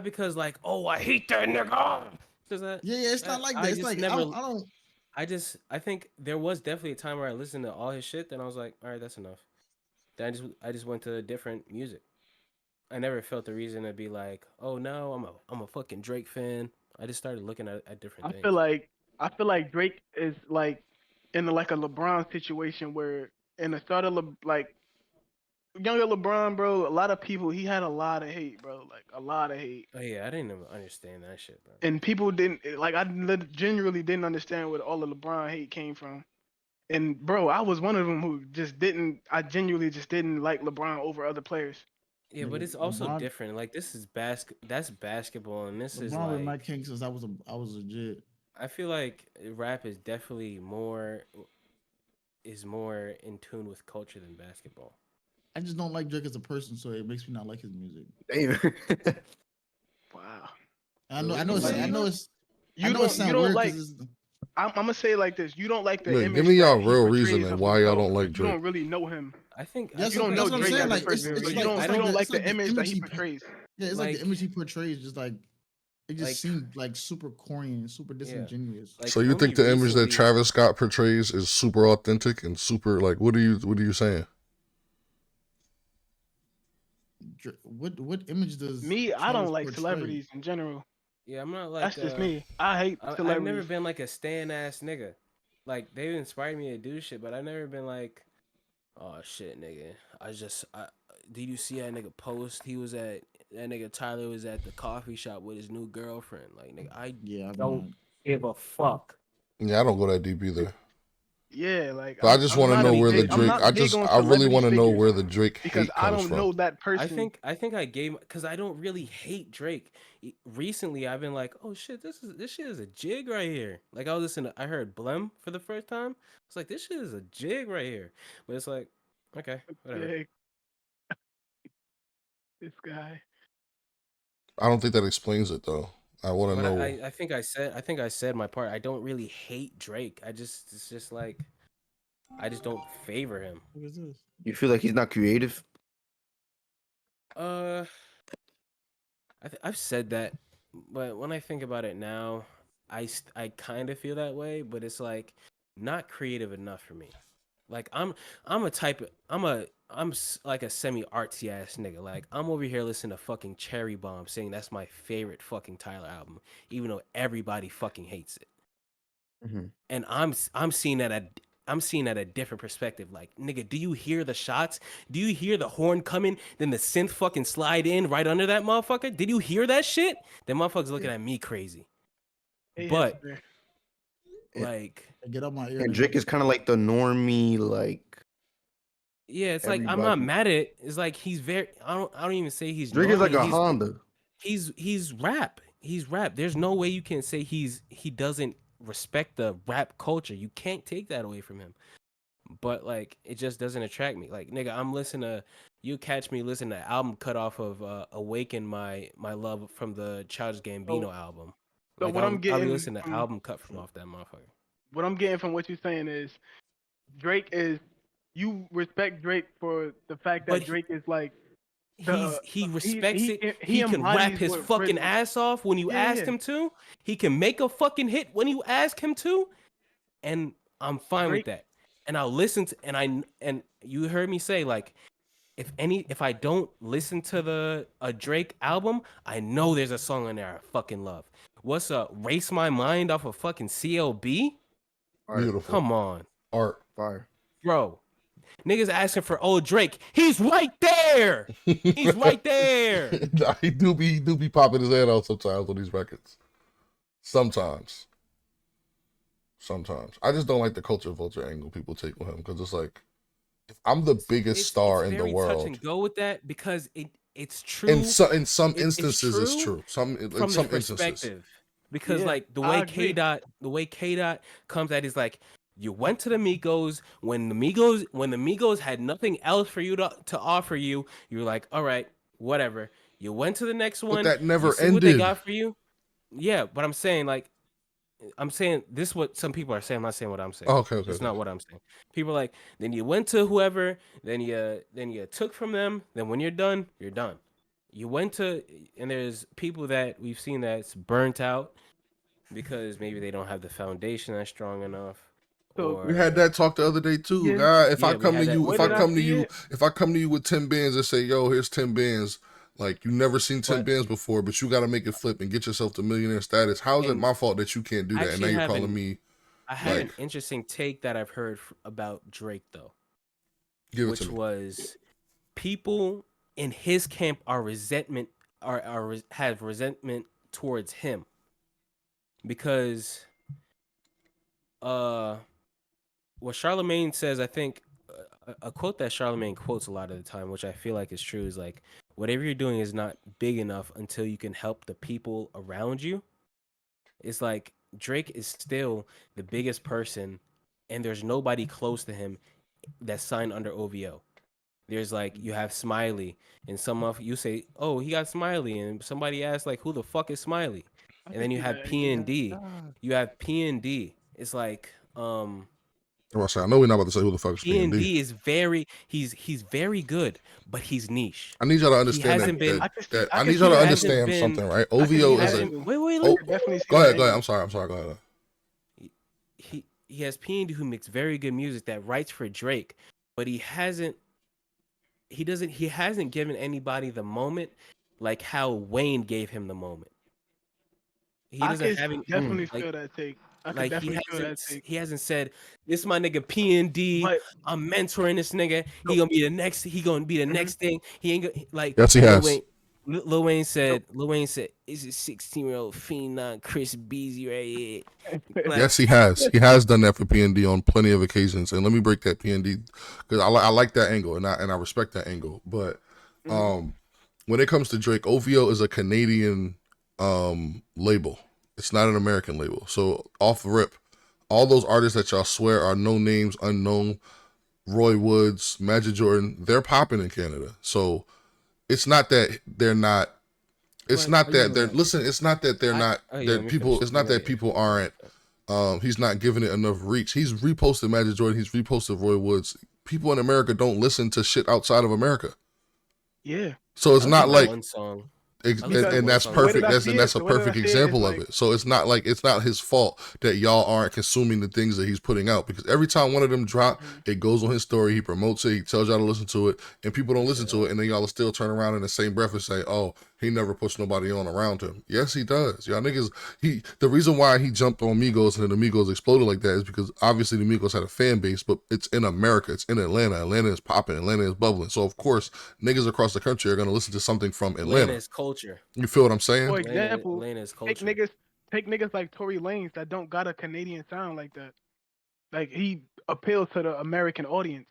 because like, oh, I hate that nigga. Yeah, it's not like that. It's like never, I don't. I think there was definitely a time where I listened to all his shit, then I was like, all right, that's enough. Then I just went to different music. I never felt the reason to be like, oh no, I'm a fucking Drake fan. I just started looking at different things. I feel like Drake is like in like a LeBron situation where in the start of like younger LeBron, bro, a lot of people, he had a lot of hate, bro, like a lot of hate. Oh yeah, I didn't even understand that shit, bro. And people didn't like. I genuinely didn't understand where all the LeBron hate came from. And bro, I was one of them who just didn't. I genuinely just didn't like LeBron over other players. Yeah, but it's also different. Like this is that's basketball, and this is like my king since I was legit. I feel like rap is definitely more in tune with culture than basketball. I just don't like Drake as a person, so it makes me not like his music. Wow. I know it's you don't like. I'm gonna say it like this: you don't like the image. Give me y'all real reason and why y'all don't like Drake. You don't really know him. I think you don't know Drake as a person. You don't like the image that he portrays. Yeah, it's like the image he portrays, just like it just seemed like super corny and super disingenuous. Yeah. So you think the image that Travis Scott portrays is super authentic and super like what are you saying? What image does I don't like celebrities in general. Yeah, I'm not like that's just me. I hate celebrities. I've never been like a stan ass nigga. Like they've inspired me to do shit, but I've never been like, oh shit, nigga. Did you see that nigga post? That nigga Tyler was at the coffee shop with his new girlfriend. Like nigga, I don't give a fuck. Yeah, I don't go that deep either. Yeah, like I just want to know where the Drake. I really want to know where the Drake hate comes from. Because I don't know that person. I think I gave because I don't really hate Drake. Recently, I've been like, oh shit, this shit is a jig right here. Like I heard Blem for the first time. It's like this shit is a jig right here. But it's like, okay, whatever. This guy. I don't think that explains it though. I want to know. I think I said my part. I don't really hate Drake. It's just like I just don't favor him. What is this? You feel like he's not creative? I've said that, but when I think about it now, I kind of feel that way. But it's like not creative enough for me. Like I'm like a semi artsy ass nigga. Like I'm over here listening to fucking Cherry Bomb saying that's my favorite fucking Tyler album, even though everybody fucking hates it. Mm-hmm. And I'm seeing at a different perspective. Like nigga, do you hear the shots? Do you hear the horn coming? Then the synth fucking slide in right under that motherfucker. Did you hear that shit? That motherfucker's looking at me crazy. But like, get up my ear. And Drake is kind of like the normie, like. Yeah, it's like I'm not mad at it. It's like he's very. I don't even say he's. Drake is like a Honda. He's rap. He's rap. There's no way you can say he doesn't respect the rap culture. You can't take that away from him. But like, it just doesn't attract me. Like nigga, I'm listening to. You catch me listening to album cut off of "Awaken My Love" from the Childish Gambino album. So like, what I'm getting, I'll be listening to album cut from off that motherfucker. What I'm getting from what you're saying is, Drake is. You respect Drake for the fact that Drake is like. He respects it. He can rap his fucking ass off when you ask him to. He can make a fucking hit when you ask him to, and I'm fine with that. And I'll listen to and you heard me say like, if I don't listen to a Drake album, I know there's a song on there I fucking love. What's up? Race My Mind off of fucking CLB? Beautiful. Come on. Art. Fire. Bro. Niggas asking for old Drake. He's right there. He's right there. He do be popping his head out sometimes on these records. Sometimes. I just don't like the culture vulture angle people take with him because it's like, if I'm the biggest star in the world, touch and go with that because it's true. In some instances, it's true. Some instances. Because like the way K Dot comes at is like. You went to the Migos when the Migos had nothing else for you to offer you. You're like, all right, whatever. You went to the next one. But that never you see ended. What they got for you? Yeah, but I'm saying like, I'm saying this is what some people are saying. I'm not saying what I'm saying. Oh, okay. It's not what I'm saying. People are like, then you went to whoever, then you took from them. Then when you're done, you're done. You went to, and there's people that we've seen that's burnt out because maybe they don't have the foundation that's strong enough, So we had or that talk the other day too, yeah, guy. If I yeah, we come to had that. you, where if I did I come to see you, it? if I come to you with 10 bands and say, "Yo, here's 10 bands," like you never seen 10 But bands before, but you got to make it flip and get yourself to millionaire status. How is it and my fault that you can't do I that? And now actually you're have calling an me I have like, an interesting take that I've heard about Drake though, give it to which me. was people in his camp have resentment towards him because what Charlemagne says, I think a quote that Charlemagne quotes a lot of the time, which I feel like is true, is like whatever you're doing is not big enough until you can help the people around you. It's like Drake is still the biggest person, and there's nobody close to him that's signed under OVO. There's like you have Smiley, and some of you say, "Oh, he got Smiley," and somebody asks like, "Who the fuck is Smiley?" I And can then you see have that angle. P and D. You have P and D. It's like I know we're not about to say who the fuck is P and P&D. D is he's very good, but he's niche. I need y'all to He understand hasn't been. I I can need see y'all to He that hasn't angle. understand been. something, right? I can He OVO see is that a hasn't. angle. Wait. I oh, could definitely see go that ahead, go ahead. angle. I'm sorry, go ahead. He has P and D who makes very good music that writes for Drake, but he hasn't. He hasn't given anybody the moment like how Wayne gave him the moment. He I doesn't could have any definitely like feel that take. I could like definitely feel that take. he hasn't said this my nigga P and D. But I'm mentoring this nigga. so, He gonna be the mhm. next thing. He ain't gonna like Yes, he Lil has. Wayne. Lil Wayne So, said. Lil Wayne said, "Is a 16-year-old phenom Chris Beasley right here?" Like Yes, he has. He has done that for P&D on plenty of occasions. And let me break that P&D because I like that angle and I respect that angle. But when it comes to Drake, OVO is a Canadian label. It's not an American label. So off rip, all those artists that y'all swear are no names, unknown, Roy Woods, Magic Jordan, they're popping in Canada. So it's not that they're not. It's but not How you that know they're. that? Listen, it's not that they're not. oh yeah, let That me people. finish. It's not that people aren't. He's not giving it enough reach. He's reposted Magic Jordan. He's reposted Roy Woods. People in America don't listen to shit outside of America. yeah, So it's I not listened to like, one song. I and, listened because to and one that's song the way of that perfect. I Drake. see That's it, a the way that I perfect see it is example of like it. So it's not like it's not his fault that y'all aren't consuming the things that he's putting out because every time one of them drop, it goes on his story. He promotes it. He tells y'all to listen to it, and people don't listen to it, and then y'all will still turn around in the same breath and say, "Oh, he never puts nobody on around him." Yes, he does. Y'all niggas. The reason why he jumped on Migos and then the Migos exploded like that is because obviously the Migos had a fan base, but it's in America. It's in Atlanta. Atlanta is popping. Atlanta is bubbling. So of course, niggas across the country are gonna listen to something from Atlanta Atlanta. is culture. You feel what I'm saying? for example, Atlanta is take culture. niggas take niggas like Tory Lanez that don't got a Canadian sound like that. Like he appeals to the American audience.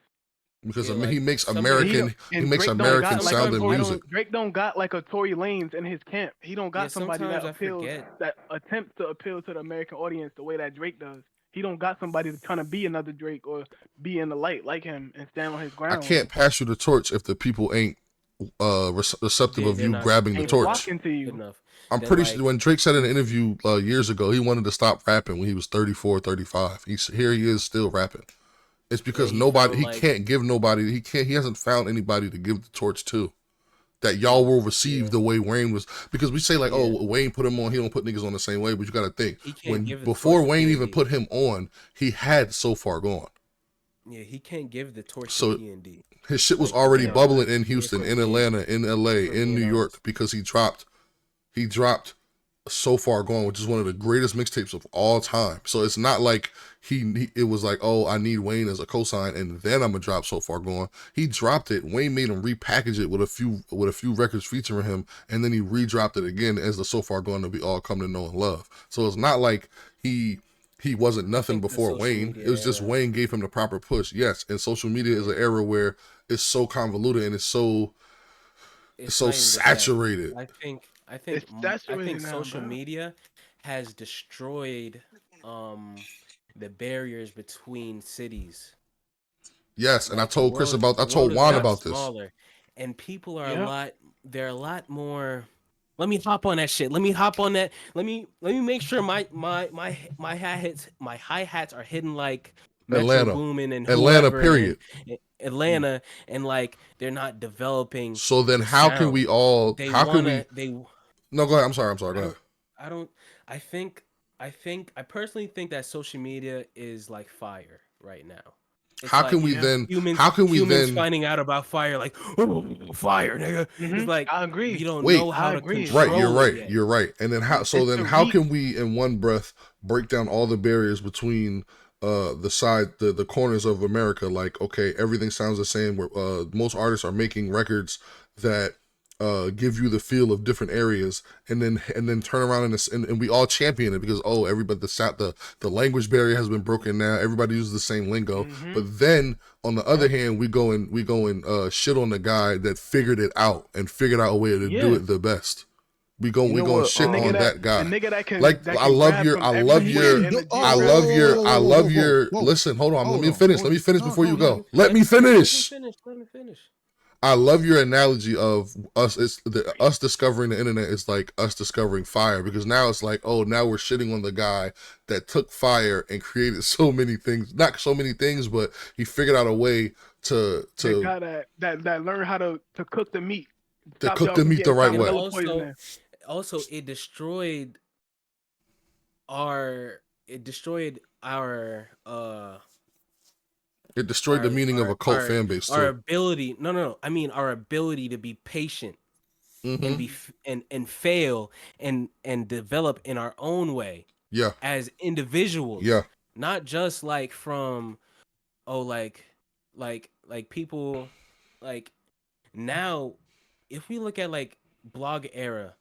Because Yeah, he like makes some niggas. He don't, He and makes Drake don't American got like a Sometimes sounding I music. don't. Drake don't got like a Tory Lanez in his camp. He don't Yeah, got somebody that sometimes I appeals forget. that attempts to appeal to the American audience the way that Drake does. He don't got somebody that's trying to be another Drake or be in the light like him and stand on his I ground. can't pass you the torch if the people ain't receptive of They're you not grabbing the Ain't torch. flocking to good you. enough. I'm Then pretty sure like when Drake said in an interview years ago, he wanted to stop rapping when he was 34, 35. Here he is still rapping. It's yeah, because he found he like can't give nobody, he hasn't found anybody to give the torch to. That y'all will receive yeah the way Wayne was, because we say like, yeah oh, Wayne put him on, he don't put niggas on the same way, but you got to think he can't when give the torch before to Wayne P and even D. put him on, he had So Far Gone, Yeah, he can't give the torch to so P and D. his shit was Like already Yeah. bubbling in if Houston, we're in being Atlanta, in LA, if we're in New being York honest. because he dropped So Far Gone, which is one of the greatest mixtapes of all time. So it's not like it was like, oh, I need Wayne as a cosign and then I'm gonna drop So Far Gone. He dropped it. Wayne made him repackage it with a few records featuring him, and then he re-dropped it again as the So Far Gone that we all come to know and love. So it's not like he wasn't I nothing think the before social Wayne. media It was just era. Wayne gave him the proper push. Yes, and social media is Yeah, an era where it's so convoluted and it's it's so not even just that. saturated. It's I think saturated now, social bro. media has destroyed the barriers between cities. Yes, and Like the I world told has Juan Yep. gotten about this. smaller, and people are Yep. they're a lot more. Let me hop on that shit. Let me hop on that. Let me make sure my hi-hats are hidden like Metro Atlanta. Boomin and Atlanta, whoever period. and Atlanta, and like they're not developing. So then the how can sound. we all They how can we they No, go ahead. I'm sorry. Go ahead. I don't I personally think that social media is like fire right now. It's How like can we then humans finding out about fire, like, oh, fire, nigga. It's like I agree. we don't Wait, know how to agree. Right, control it yet. you're right. And then how can we in one breath break down all the barriers between the corners of America? Like, okay, everything sounds the same. Where most artists are making records that give you the feel of different areas, and then turn around and we all champion it because everybody the language barrier has been broken now. Everybody uses the same lingo. But then on the other hand, we go and shit on the guy that figured it out and figured out a way to do it the best. We go shit on that guy. The nigga that can, like that I can love grab your from I every love square your in the I love your listen, hold on, let me finish before you go. Let me finish. Let me finish. I love your analogy of us. Us discovering the internet is like us discovering fire, because now it's like, oh, now we're shitting on the guy that took fire and created so many things. Not so many things, but he figured out a way to the guy that learned how to cook the meat. To cook the meat the right way. Also, it destroyed our It destroyed the meaning of a cult fan base too. Our ability, I mean our ability to be patient and be and fail and develop in our own way. Yeah. As individuals. Yeah. Not just like from like people like now. If we look at like blog era,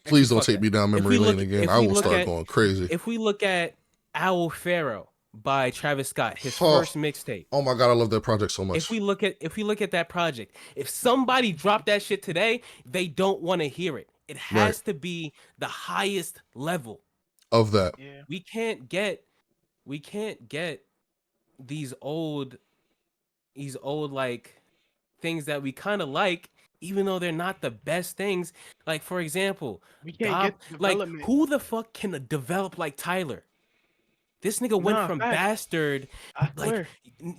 please don't take me down memory lane again. I will start going crazy. If we look at Owl Pharaoh by Travis Scott, his first mixtape. Oh my god, I love that project so much. If we look at that project, if somebody dropped that shit today, they don't want to hear it. It has to be the highest level of that. Yeah. We can't get these old like things that we kind of like, even though they're not the best things. Like, for example, we can't get development. Like, who the fuck can develop like Tyler? This nigga went from Bastard. Like,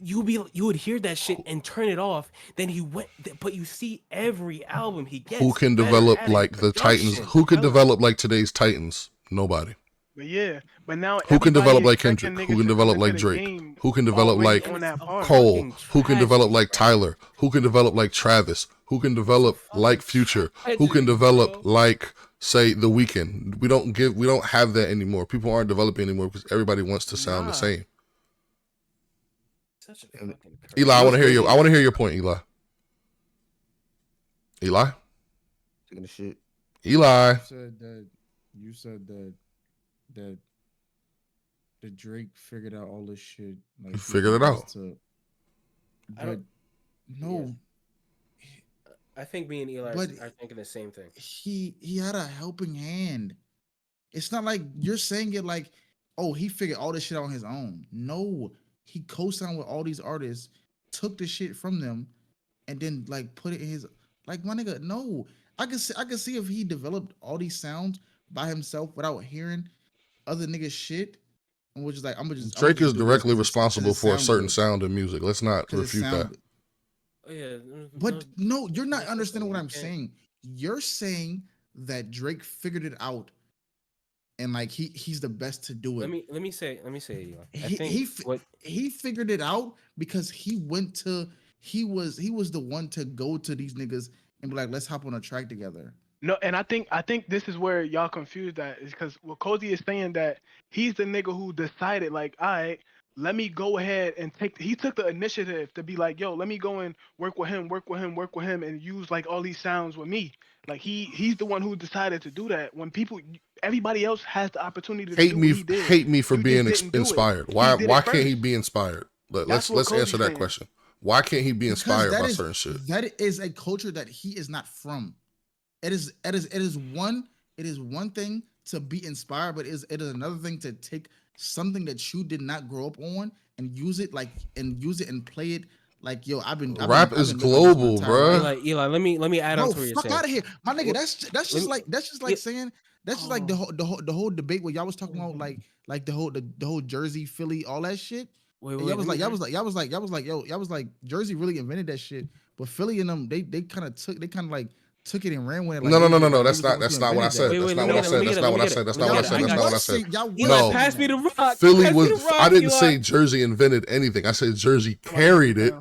you would hear that shit and turn it off. Then he went, but you see every album he gets. Who can develop like the Titans? Who can develop like today's Titans? Nobody. But yeah, but now who can develop like Kendrick? Who can develop like Drake? Who can develop like Cole? Who can develop like Tyler? Who can develop like Travis? Who can develop like Future? Who can develop like, say, The Weeknd? We don't have that anymore. People aren't developing anymore because everybody wants to sound the same. Eli, I want to hear your point, Eli. Taking a shit. Eli. You said that the Drake figured out all this shit. Like, he figured it out. I think me and Eli are thinking the same thing. He had a helping hand. It's not like you're saying it like, oh, he figured all this shit out on his own. No, he co-signed with all these artists, took the shit from them, and then like put it in his, like, my nigga. No, I can see if he developed all these sounds by himself without hearing other niggas shit, and which is like, Drake is directly responsible for a certain sound in music. Let's not refute that. Oh, yeah, but no, you're not understanding what I'm saying. You're saying that Drake figured it out, and like he's the best to do it. Let me say, he figured it out because he was the one to go to these niggas and be like, let's hop on a track together. No, and I think this is where y'all confused at, is because Cozy is saying that he's the nigga who decided, like, all right, let me go ahead and he took the initiative to be like, yo, let me go and work with him, and use like all these sounds with me. Like he's the one who decided to do that. When everybody else has the opportunity to do what he did. Hate me for being inspired. Why can't he be inspired? Let's answer that question. Why can't he be inspired by certain shit? That is a culture that he is not from. It is one thing to be inspired, but it is another thing to take something that you did not grow up on and use it and play it Like yo, I've been rap is global, bro. Eli, let me add on to what you're saying. Fuck out of here, my nigga. That's just like saying that's just like the whole debate where y'all was talking about like the whole Jersey, Philly, all that shit. Y'all was like Jersey really invented that shit, but Philly and them they kind of took it and ran with it. Like, no. That's not what I said. That's not what I said. No, pass me the rock. Philly was. I didn't say Jersey invented anything. I said Jersey carried it,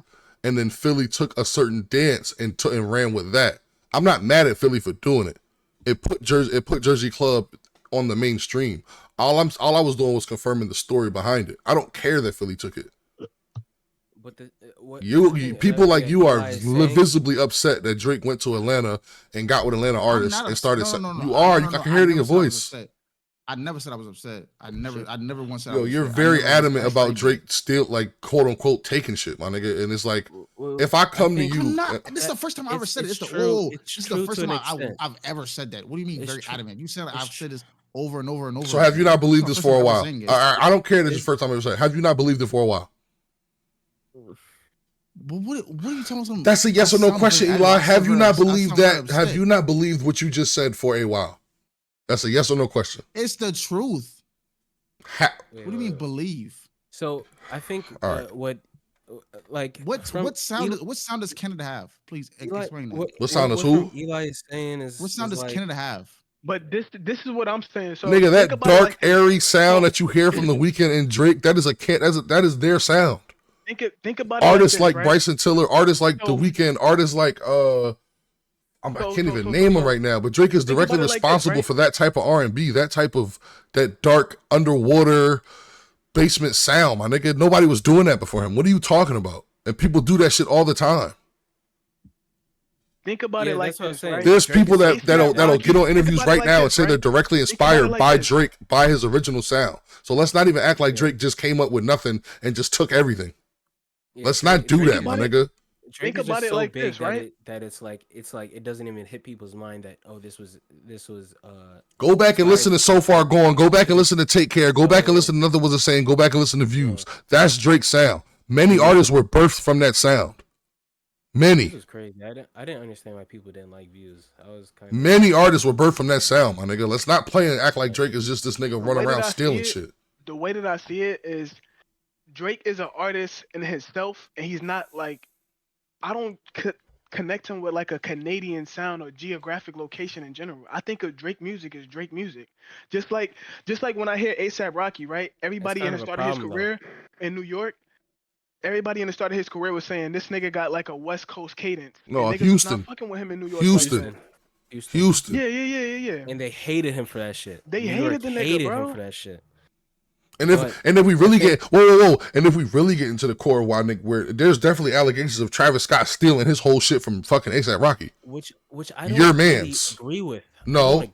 and then Philly took a certain dance and ran with that. I'm not mad at Philly for doing it. It put Jersey Club on the mainstream. All I was doing was confirming the story behind it. I don't care that Philly took it. But people like you are visibly upset that Drake went to Atlanta and got with Atlanta artists and started. I can hear it in your voice. I never said I was upset. I never once said. Yo, you're very adamant about Drake still like quote unquote taking shit, my nigga. And it's like, if I come to you, this is the first time I ever said it. This is the first time I've ever said that. What do you mean very adamant? You said I've said this over and over and over. So have you not believed this for a while? I don't care that it's the first time I ever said it. Have you not believed it for a while? But what are you talking about? That's a yes or no question, Eli. Have you not believed that? Have you not believed what you just said for a while? That's a yes or no question. It's the truth. What do you mean believe? So I think what sound does Canada have? Please explain that. What sound does who? Eli is saying is what sound does Canada have? But this is what I'm saying. So nigga, that dark, airy sound that you hear from The Weeknd and Drake, that is their sound. Think about artists it like this, right? Bryson Tiller, artists like The Weeknd, artists like I can't even name them right now, but Drake is directly responsible for that type of R&B, that dark underwater basement sound, my nigga. Nobody was doing that before him. What are you talking about? And people do that shit all the time. Think about it like this, right? There's people that'll get on interviews right now and say they're directly inspired by Drake, by his original sound. So let's not even act like Drake just came up with nothing and just took everything. Let's not do that, my nigga. Drake is just so big that it's like it doesn't even hit people's mind that this was Go back and listen to So Far Gone. Go back and listen to Take Care. Go back and listen to Nothing Was the Same. Go back and listen to Views. That's Drake's sound. Many artists were birthed from that sound. Many. This was crazy. I didn't understand why people didn't like Views. Many artists were birthed from that sound, my nigga. Let's not play and act like Drake is just this nigga running around stealing shit. The way that I see it is Drake is an artist in himself, and he's not like, I don't connect him with like a Canadian sound or geographic location in general. I think of Drake music as Drake music. Just like when I hear A$AP Rocky, right? Everybody in the start of his career in New York, everybody in the start of his career was saying this nigga got like a West Coast cadence. No, Houston. Not fucking with him in New York. Houston. Yeah. And they hated him for that shit. They hated the nigga, bro. Him for that shit. And if we really get and if we really get into the core of why where there's definitely allegations of Travis Scott stealing his whole shit from fucking A$AP Rocky, which I don't really agree with. No,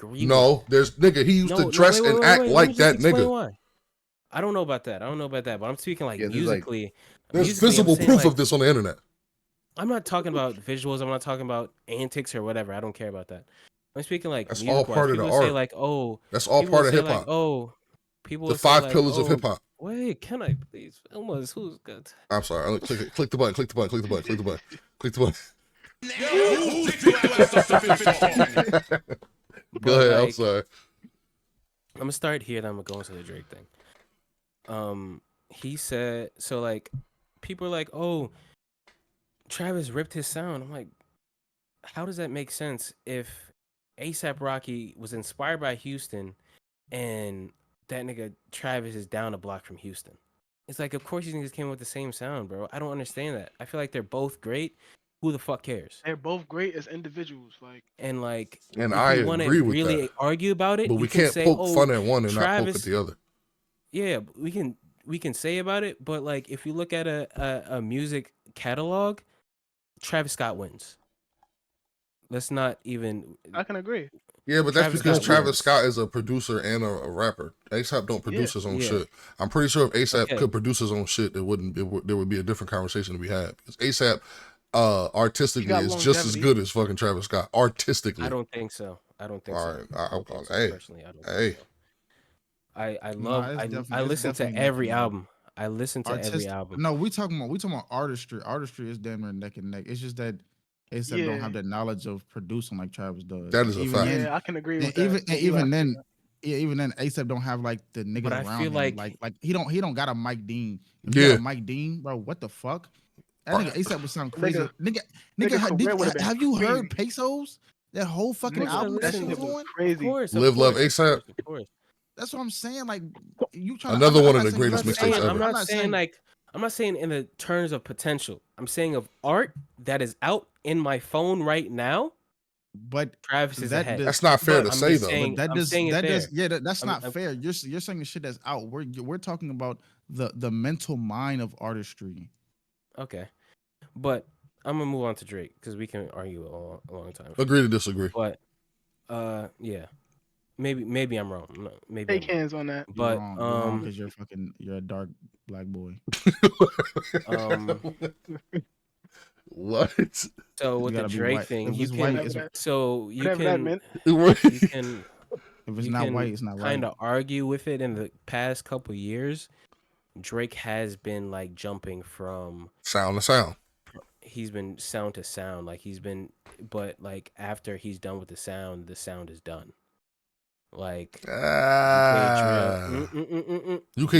there's nigga. He used to dress and act like that nigga. Why. I don't know about that. But I'm speaking like musically. There's visible proof of this on the internet. I'm not talking about visuals. I'm not talking about antics or whatever. I don't care about that. I'm speaking like that's all part of the art. Say like, that's all part of hip hop. Like, people the 5 pillars of hip hop. Wait, can I please? Who's good? I'm sorry. Click the button. Go ahead. I'm sorry. I'm gonna start here. Then I'm gonna go into the Drake thing. He said so. Like, people are like, "Oh, Travis ripped his sound." I'm like, how does that make sense if A$AP Rocky was inspired by Houston and that nigga Travis is down a block from Houston? It's like, of course these niggas came up with the same sound, bro. I don't understand that. I feel like they're both great. Who the fuck cares? They're both great as individuals, like. And like, and I agree with really that. Argue about it, but we can't poke fun at one and Travis, not poke at the other. Yeah, we can say about it, but like, if you look at a music catalog, Travis Scott wins. Let's not even. I can agree. Yeah, but that's because Travis Scott is a producer and a rapper. A$AP don't produce his own shit. I'm pretty sure if A$AP could produce his own shit, there would be a different conversation to be had. Because A$AP artistically is just as good as fucking Travis Scott. Artistically, I don't think so. All right, personally, I don't. Hey, I listen to every album. I listen to every album. No, we talking about artistry. Artistry is damn near neck and neck. It's just that ASAP don't have that knowledge of producing like Travis does. That is a fact. Yeah, I can agree with that. Even then, ASAP don't have like the niggas But I around feel him. like he don't got a Mike Dean. If you got a Mike Dean, bro, what the fuck? That nigga ASAP would sound crazy. Nigga, have you heard Pesos? That whole fucking album that shit was on? Crazy. Live Love ASAP. Of course. That's what I'm saying. Like you trying another one of the greatest mixtapes ever. I'm not saying in the terms of potential. I'm saying of art that is out in my phone right now. But Travis is ahead. That's not fair to say though. That's not fair. You're saying the shit that's out. We're talking about the mental mind of artistry. Okay, but I'm gonna move on to Drake because we can argue a long time. Agree to disagree. But yeah, maybe I'm wrong. No, maybe take hands on that. But because you're a dark black boy. What? So with the Drake thing, you can if it's not white, it's not right. Kind of argue with it. In the past couple years, Drake has been like jumping from sound to sound. He's been sound to sound, but like after he's done with the sound is done. Like UK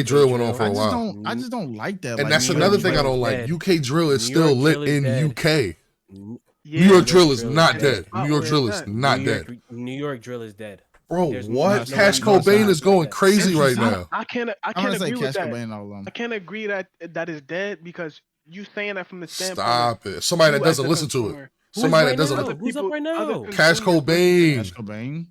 Drill went on for a while. I just don't like that. And that's another thing I don't like. UK Drill is still lit in UK. New York Drill is not dead. New York Drill is not dead. New York Drill is dead. Bro, what? Cash Cobain is going crazy right now. I can't agree with that. I can't agree that is dead because you saying that from the standpoint. Stop it. Somebody that doesn't listen to it. Somebody that doesn't listen. Who's up right now? Cash Cobain. Cash Cobain.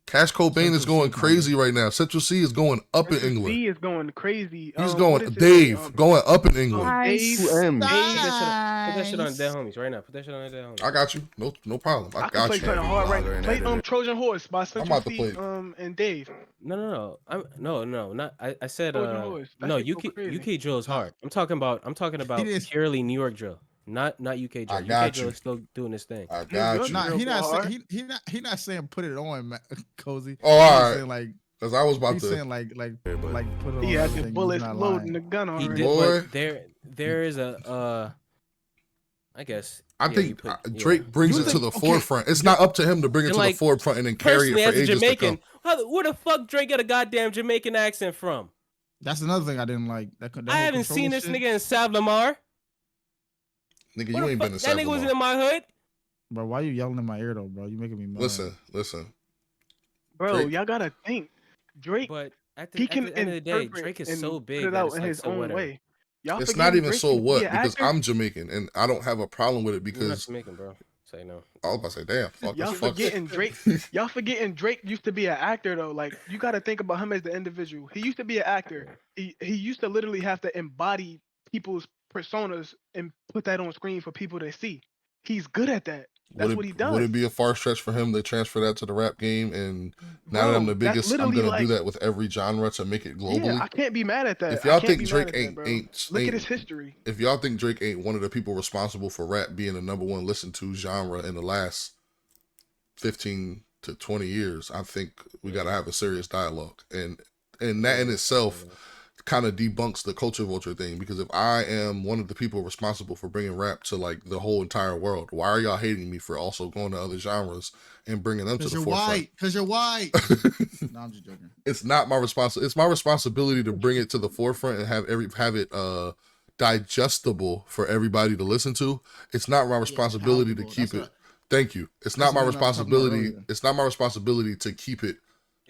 Cash Cobain is going crazy right now. Central C is going up in England. C is going crazy. He's going Dave going up in England. Dave, put that shit on Dead Homies right now. Put that shit on Dead Homies. I got you. No problem. I got you. Play hard right. Play Trojan Horse by Central C and Dave. No. Not. I said no. UK drill is hard. I'm talking about purely New York drill. Not UK drill. UK drill is still doing this thing. I got you. Nah, he not saying put it on, Cozy. Oh, all right. Like, because I was about he's to. saying like put it on. He had the bullets loading the gun on. He did, but there is a I guess. I think Drake brings it to the forefront. It's not up to him to bring it to the forefront and then carry it for ages to come. Where the fuck Drake get a goddamn Jamaican accent from? That's another thing I didn't like. I haven't seen this nigga in Sav Lamar. Nigga, you ain't been to Sav Lamar. That nigga was in my hood. Bro, why you yelling in my ear though, bro? You making me mad. Listen. Bro, Drake, y'all gotta think. Drake, but at the end of the day, Drake is so big. Put it out in his own way. It's not even so what because I'm Jamaican and I don't have a problem with it because you're not Jamaican, bro. Say no. I was about to say, damn. Fuck y'all forgetting Drake. Y'all forgetting Drake used to be an actor though. Like you got to think about him as the individual. He used to be an actor. He used to literally have to embody people's personas and put that on screen for people to see. He's good at that. That's what he does. Would it be a far stretch for him to transfer that to the rap game? And now that I'm the biggest, I'm gonna do that with every genre to make it globally. Yeah, I can't be mad at that. If y'all think Drake ain't look at his history. If y'all think Drake ain't one of the people responsible for rap being the #1 listened to genre in the last 15 to 20 years, I think we gotta have a serious dialogue. And that in itself kind of debunks the culture vulture thing, because if I am one of the people responsible for bringing rap to like the whole entire world, why are y'all hating me for also going to other genres and bringing them to the forefront? Because you're white. No, I'm just joking. It's not my responsibility. It's my responsibility to bring it to the forefront and have it digestible for everybody to listen to. It's not my responsibility to keep it. Thank you. It's not my responsibility. It's not my responsibility to keep it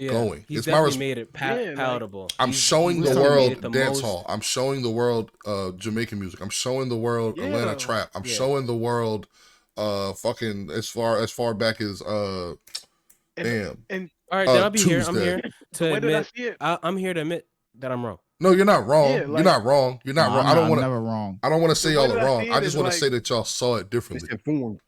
going. He's definitely made it palatable. I'm showing the world dance hall. I'm showing the world Jamaican music. I'm showing the world Atlanta trap. I'm showing the world fucking as far back as damn. And all right, then I'll be here. I'm here to admit. I'm here to admit that I'm wrong. No, you're not wrong. You're not wrong. You're not wrong. I don't want to. Never wrong. I don't want to say y'all are wrong. I just want to say that y'all saw it differently. Misinformed.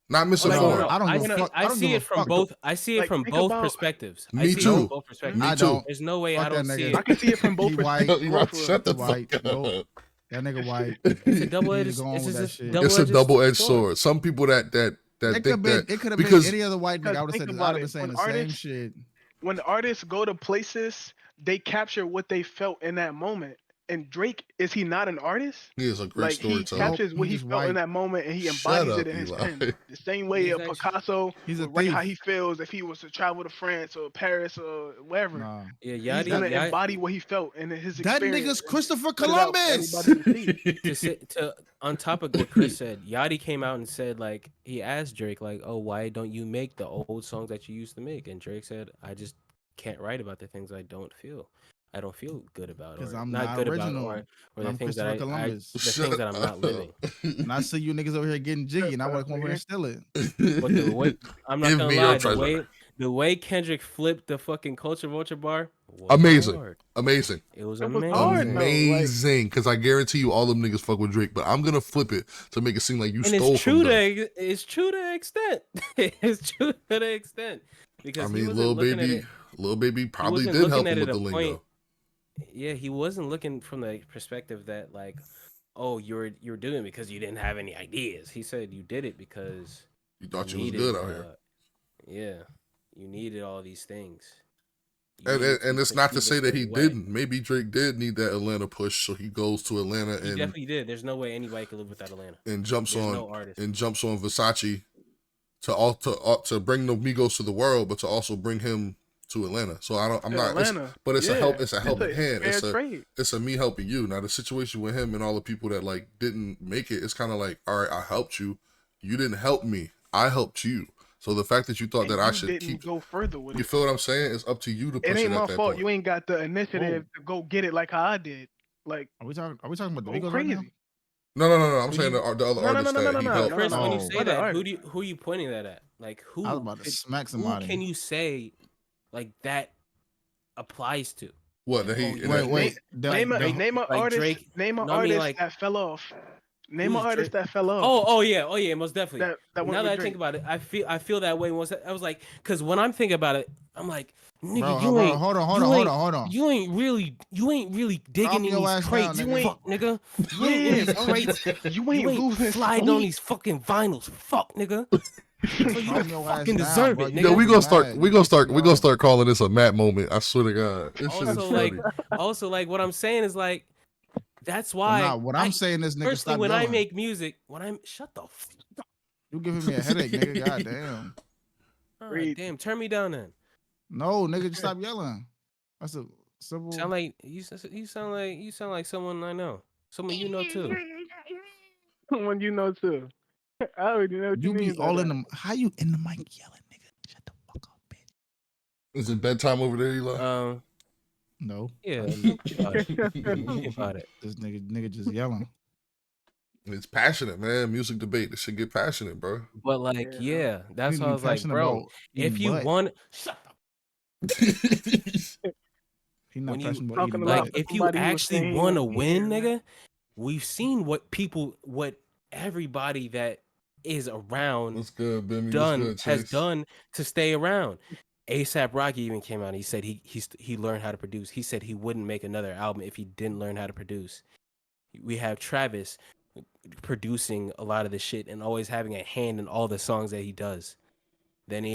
Not misinformed. I see it from both. I see it from both perspectives. Me too. Me too. There's no way I don't see it. I can see it from both perspectives. Shut the fuck up. That nigga white. It's a double-edged. It's a double-edged sword. Some people that think that it could have been any other white nigga. I would have been saying the same shit. When artists go to places they capture what they felt in that moment. And Drake, is he not an artist? He is a great Like he storyteller. captures what he felt in that moment and he Shut embodies it up, in his Eli. pen. The same way a Picasso He's a would write how thief. he feels if he was to travel to France or Paris or wherever. Nah. Yeah, He's gonna embody what he felt and his That experience. nigga's Christopher put it out for Columbus. everybody to see. to on top of what Chris said, Yachty came out and said, like, he asked Drake, like, oh, why don't you make the old songs that you used to make? And Drake said, I just can't write about the things I don't feel good about, Because or I'm not not good original. about, or the I'm things Christopher that Columbus. the things that I'm not living. And I see you niggas over here getting jiggy, and I want to come over here and steal it. But the way, I'm not Give gonna me your lie, treasure. the way Kendrick flipped the fucking Culture Vulture bar was Amazing. hard. Amazing. It was It was amazing. hard, though. Amazing. Because I guarantee you all them niggas fuck with Drake, but I'm going to flip it to make it seem like you And stole it's true from them. it's true to an extent. It's true to an extent. Because I mean, he wasn't Lil Baby probably wasn't did help looking him at with it the a lingo. point. Yeah, he wasn't looking from the perspective that, like, oh, you're doing it because you didn't have any ideas. He said you did it because you thought you was good out here. Yeah, you needed all these things. And it's not to say that he didn't. Maybe Drake did need that Atlanta push, so he goes to Atlanta He and definitely did. There's no way anybody could live without Atlanta. And jumps There's on no artist. and jumps on Versace to bring the Migos to the world, but to also bring him to Atlanta. So it's a helping hand. It's a me helping you. Now the situation with him and all the people that like didn't make it, it's kind of like, all right, I helped you. You didn't help me. I helped you. So the fact that you thought that I should go further with you feel what I'm saying? It's up to you to push it. It ain't my fault. Point. You ain't got the initiative to go get it like how I did. Like, are we talking about the Migos crazy? Right now? No. I'm saying the other artists that he helped. Chris, when you say that, who are you pointing that at? Like, who? I was about to smack somebody. Who can you say like that applies to? What? Wait. Name an artist. Drake, name an artist that fell off. Name an artist that fell off. Oh yeah, most definitely. Now that I think about it, I feel that way. I was like, because when I'm thinking about it, I'm like, nigga, hold on. You ain't really digging in these crates, fuck, nigga. You ain't in these crates. You ain't sliding on these fucking vinyls, fuck, nigga. So you don't fucking deserve it, nigga. Yo, we gonna start calling this a Matt moment. I swear to God. Also, like what I'm saying is like, that's why. What I'm saying is, nigga, stop when yelling. I make music, shut the fuck up. You giving me a headache, nigga. Goddamn. All right, damn, turn me down then. No, nigga, just stop yelling. That's a simple. Sound like you sound like someone I know. Someone you know too. Someone you know too. I already know what you be mean all in the. How you in the mic yelling, nigga? Shut the fuck up, bitch. Is it bedtime over there, Eli? No. Yeah. About it. This nigga just yelling. It's passionate, man. Music debate. This should get passionate, bro. But like, yeah, that's why I was like, bro, if you want, shut up. He not passionate about eating butt. Like, if you actually want to win, nigga, we've seen what everybody that is around has done to stay around. ASAP Rocky even came out and he said he learned how to produce. He said he wouldn't make another album if he didn't learn how to produce. We have Travis producing a lot of the shit and always having a hand in all the songs that he does. Then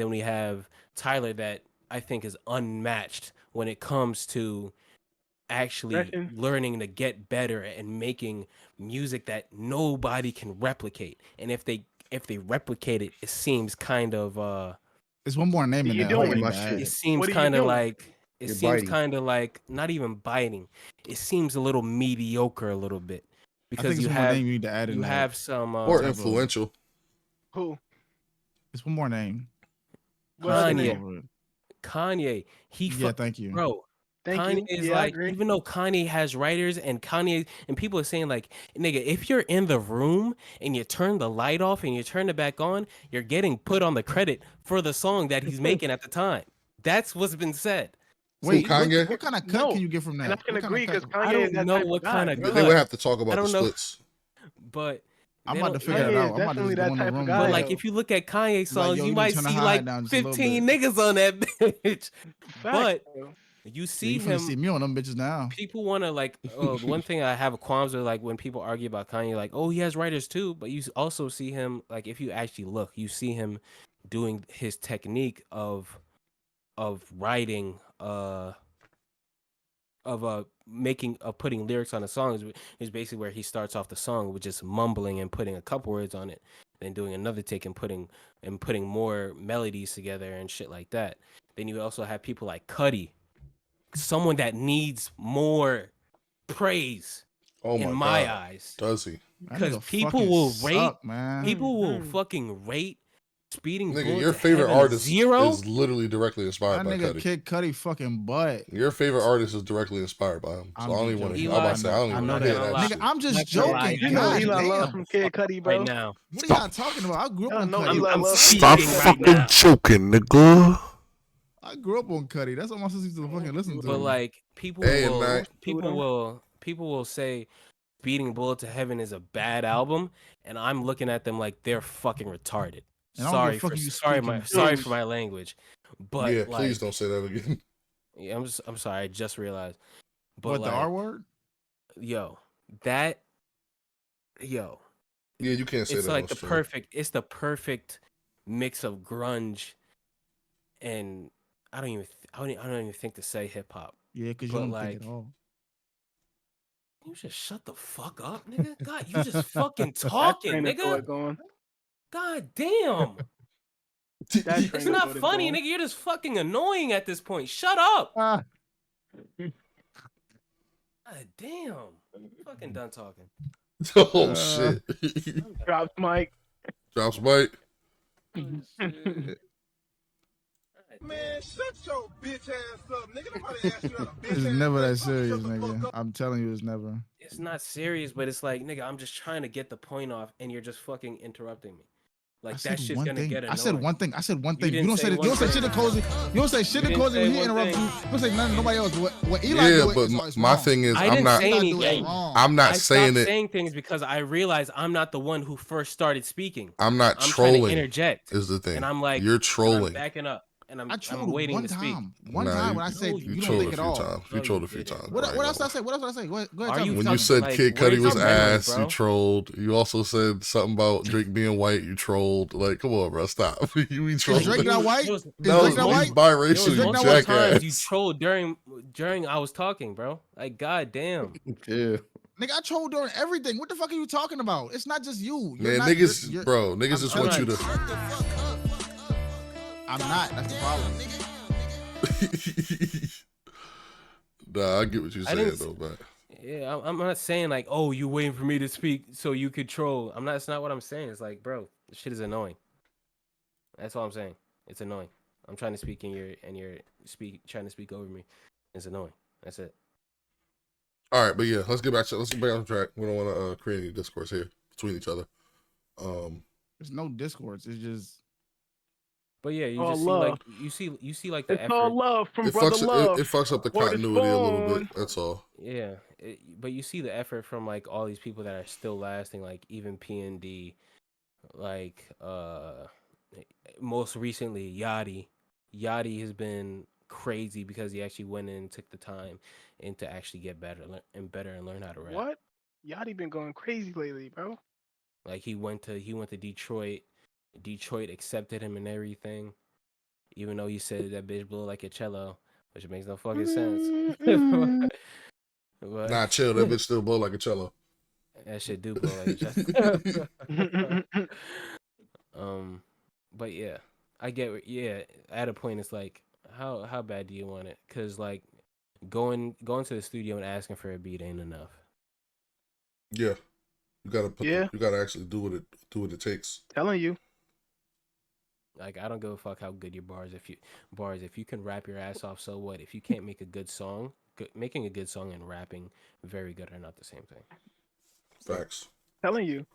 we have Tyler that I think is unmatched when it comes to actually learning to get better and making music that nobody can replicate. And if they replicate it, it seems kind of There's one more name in there. It seems kind of like not even biting. It seems a little mediocre a little bit because you have some or influential. Who? It's one more name. Kanye. Thank you, bro. Kanye is like, even though Kanye has writers and people are saying like, nigga, if you're in the room and you turn the light off and you turn it back on, you're getting put on the credit for the song that he's making at the time. That's what's been said. Wait, Kanye, what kind of cut can you get from that? And I can agree because Kanye I don't know what kind of cut. They would have to talk about the splits. But I'm about to figure it out. I'm about to go in the room. But like, if you look at Kanye songs, you might see like 15 niggas on that bitch. But you see him. See me on them bitches now. People want to like. One thing I have qualms with, like when people argue about Kanye, like, oh, he has writers too. But you also see him, like, if you actually look, you see him doing his technique of writing putting lyrics on a song is basically where he starts off the song with just mumbling and putting a couple words on it, then doing another take and putting more melodies together and shit like that. Then you also have people like Cudi, someone that needs more praise in my eyes. Does he? Because people will fucking rate Speeding Nigga, Bullet your to favorite Heaven artist Zero? is literally directly inspired by That nigga Cudi. Kid Cudi fucking butt. Your favorite artist is directly inspired by him. So I don't even want to. I'm about to say I don't even want to hear that Nigga, shit. I'm just joking. You know God Elon loves damn. some Kid Cudi, bro. Right now. What are y'all talking about? I grew up on Cudi. Elon loves Stop fucking joking, nigga. I grew up on Cudi. That's what my sister used to fucking listen to. But like people will say Speeding Bullet to Heaven is a bad album, and I'm looking at them like they're fucking retarded. Sorry for my language. But yeah, please don't say that again. Yeah, I'm sorry, I just realized. But what, like, the R word? Yeah, you can't say it's that. Like it's the perfect mix of grunge and I don't even think to say hip hop. Yeah, because you don't think at all. You just shut the fuck up, nigga. God, you just fucking talking, nigga. God damn. It's not funny, nigga. You're just fucking annoying at this point. Shut up. God damn. I'm fucking done talking. Oh shit. Drops mic. Drops mic. Man, shut your bitch ass up, nigga. Nobody asked you that. It's never that serious, nigga. I'm telling you, it's never. It's not serious, but it's like, nigga, I'm just trying to get the point off, and you're just fucking interrupting me. Like that shit's gonna get annoying. I said one thing. You don't say shit to Cozy. You don't say shit to Cozy when he interrupts you. You don't say nothing to nobody else. What Eli yeah, but my thing is, I'm not saying it. Saying things because I realize I'm not the one who first started speaking. I'm not trolling. Trying to interject is the thing, and I'm like, you're trolling. I'm backing up. And I'm waiting one to speak. One time when I said you don't think at all. You trolled a few times. What else did I say? Go ahead. When you said Kid Cudi was ass, you trolled. You also said something about Drake being white. You trolled. Like, come on, bro, stop. You be trolling. Is Drake not white? He's biracial. You jackass. You trolled during I was talking, bro. Like, goddamn. Yeah. Nigga, I trolled during everything. What the fuck are you talking about? It's not just you. Man, niggas just want you to. I'm not. That's the problem. Nah, I get what you're saying though, man. Yeah, I'm not saying like, oh, you waiting for me to speak so you could troll. That's not what I'm saying. It's like, bro, this shit is annoying. That's all I'm saying. It's annoying. I'm trying to speak and you're trying to speak over me. It's annoying. That's it. All right, but yeah, let's get back on track. We don't want to create any discourse here between each other. There's no discourse. It's just. But yeah, you see like the it's effort. all love from brother love. It fucks up the continuity a little bit. That's all. Yeah, but you see the effort from like all these people that are still lasting, like even P&D, like most recently Yachty. Yachty has been crazy because he actually went in and took the time and to actually get better and learn how to rap. What? Yachty been going crazy lately, bro. Like he went to Detroit. Detroit accepted him and everything, even though you said that bitch blew like a cello, which makes no fucking sense. But, nah, chill. That bitch still blow like a cello. That shit do blow like a cello. But yeah, I get. Yeah, at a point, it's like, how bad do you want it? Because like going to the studio and asking for a beat ain't enough. Yeah, you gotta you gotta actually do what it takes. Telling you. Like, I don't give a fuck how good your bars. If you can rap your ass off, so what? If you can't make a good song, making a good song and rapping very good are not the same thing. Facts. Telling you.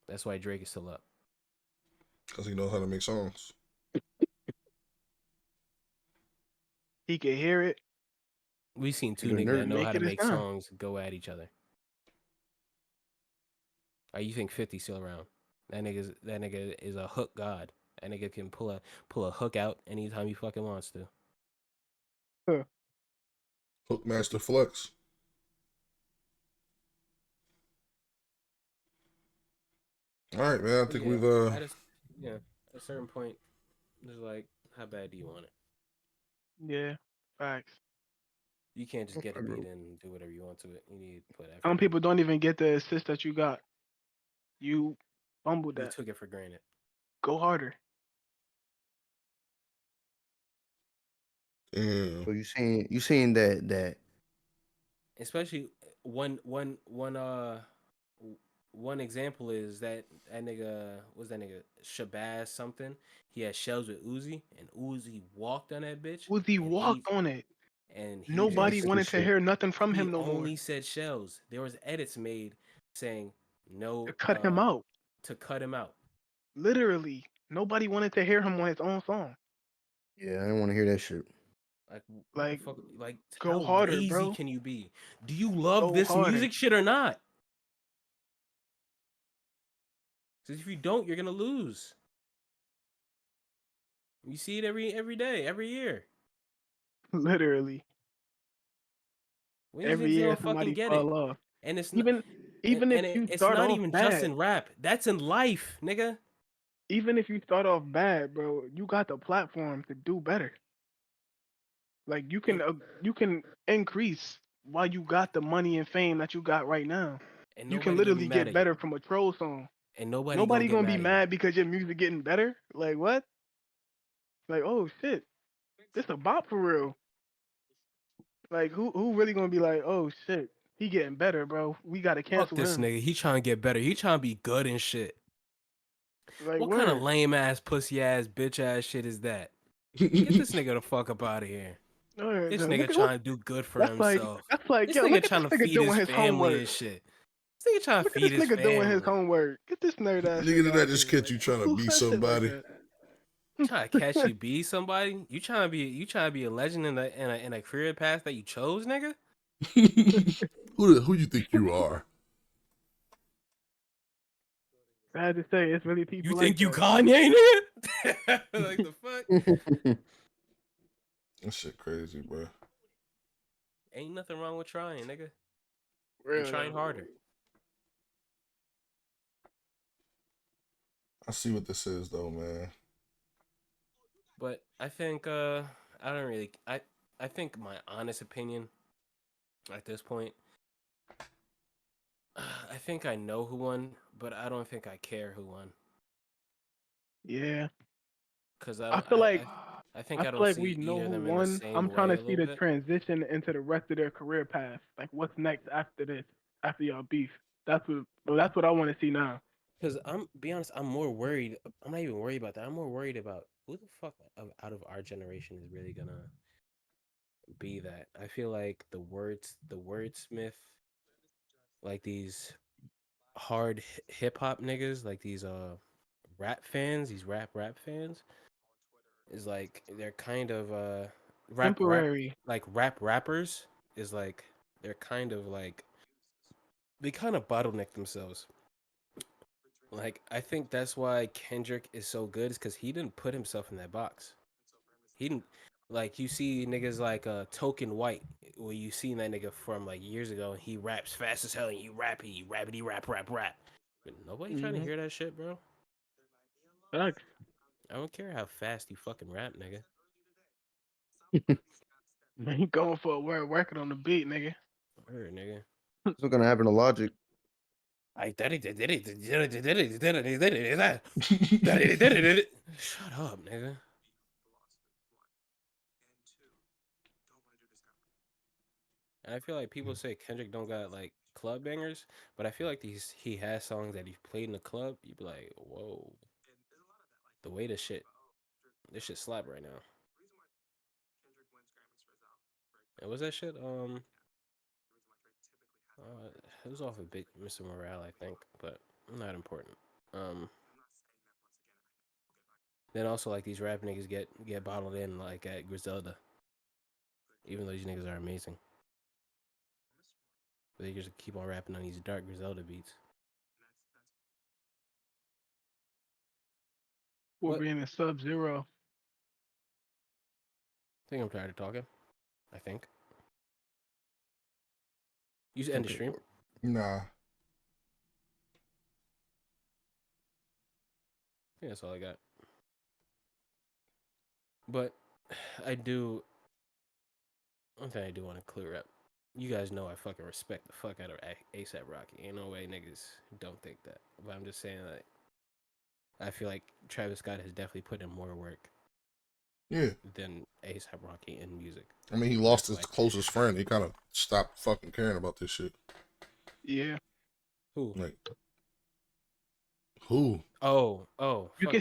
That's why Drake is still up. Because he knows how to make songs. He can hear it. We've seen two niggas that know how to make songs go at each other. You think 50's still around? That nigga is a hook god. That nigga can pull a hook out anytime he fucking wants to. Huh. Hookmaster Flex. All right, man. I think we've at a certain point, it's like, how bad do you want it? Yeah, facts. You can't just get a beat and do whatever you want to it. You need to put effort. Some people don't even get the assist that you got. You fumbled that. You took it for granted. Go harder. So you saying that especially one example is that nigga, what's that nigga, Shabazz something. He had shells with Uzi, and Uzi walked on that bitch. Uzi walked on it. And nobody wanted to hear nothing from him no more. He only said shells. There was edits made saying no to cut him out. To cut him out. Literally, nobody wanted to hear him on his own song. Yeah, I didn't want to hear that shit. Like, fuck, like go how harder, lazy bro. can you be? Do you love this music shit or not? Because if you don't, you're gonna lose. You see it every day, every year. Literally. Every year somebody fall off. And it's even if you start off even bad, just in rap. That's in life, nigga. Even if you start off bad, bro, you got the platform to do better. Like you can increase while you got the money and fame that you got right now. And you can literally get better from a troll song. And nobody gonna be mad because your music getting better. Like what? Like oh shit, this a bop for real. Like who really gonna be like oh shit, he getting better, bro? We gotta cancel Fuck this him. nigga. He trying to get better. He trying to be good and shit. Like what kind of lame ass, pussy ass, bitch ass shit is that? Get this nigga the fuck up out of here. This nigga trying to do good for himself. That's like this yo, nigga trying to feed his family and shit. This nigga trying to feed his family. Doing his homework. Get this nerd ass. Nigga, did that just catch you trying to be somebody? Trying to catch you be somebody? You trying to be a legend in a career path that you chose, nigga? Who you think you are? I had to say, it's really people. You like think you that. Kanye, nigga? Like the fuck? That shit crazy, bro. Ain't nothing wrong with trying, nigga. Really? And trying harder. I see what this is though, man. But I think I don't really I think my honest opinion at this point, I think I know who won, but I don't think I care who won. Yeah. Cuz I feel like I think I I feel don't like see we know either of who them in the won. same I'm trying way to a see little the bit. transition into the rest of their career path. Like what's next after this, after y'all beef. That's what I want to see now. Because be honest, I'm more worried. I'm not even worried about that. I'm more worried about who the fuck out of our generation is really gonna be that. I feel like the wordsmith, like these hard hip hop niggas, like these rap fans, these rap fans, is like they're kind of rap Temporary. like rap rappers is like they're kind of like they kind of bottleneck themselves. Like I think that's why Kendrick is so good is because he didn't put himself in that box. He didn't like you see niggas like Token White, where you seen that nigga from like years ago, and he raps fast as hell, and you rapidy rap. But nobody trying to hear that shit, bro. Facts. I don't care how fast you fucking rap, nigga. Man, he going for a word record on the beat, nigga. Word, nigga. That's what's gonna happen to Logic. Shut up, nigga. And I feel like people say Kendrick don't got like club bangers, but I feel like he has songs that he played in the club. You'd be like, whoa, the way this shit slap right now. And was that shit? It was off of Big Mr. Morale, I think, but not important. Then also like these rap niggas get bottled in like at Griselda, even though these niggas are amazing. But they just keep on rapping on these dark Griselda beats. We're being in Sub-Zero. I think I'm tired of talking. I think. You should end the stream. Nah. Yeah, that's all I got. But I do one thing I do want to clear up. You guys know I fucking respect the fuck out of ASAP Rocky. Ain't no way niggas don't think that. But I'm just saying, like, I feel like Travis Scott has definitely put in more work. Yeah. Than ASAP Rocky in music. I mean, he lost his closest friend. He kind of stopped fucking caring about this shit. Yeah. Who? Like, who? Oh. You can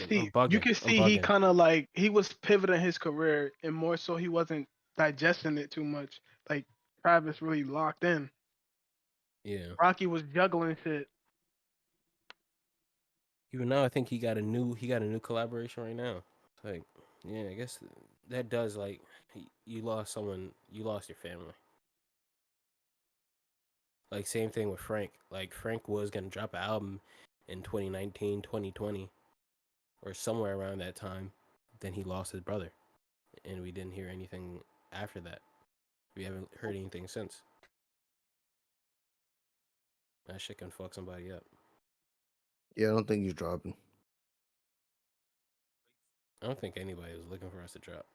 see he kind of like he was pivoting his career, and more so he wasn't digesting it too much. Like Travis really locked in. Yeah. Rocky was juggling shit. Even now, I think he got a new collaboration right now. Like, yeah, I guess that does like you lost someone, you lost your family. Like same thing with Frank. Like Frank was gonna drop an album in 2019, 2020, or somewhere around that time. Then he lost his brother, and we didn't hear anything after that. We haven't heard anything since. That shit can fuck somebody up. Yeah, I don't think he's dropping. I don't think anybody was looking for us to drop.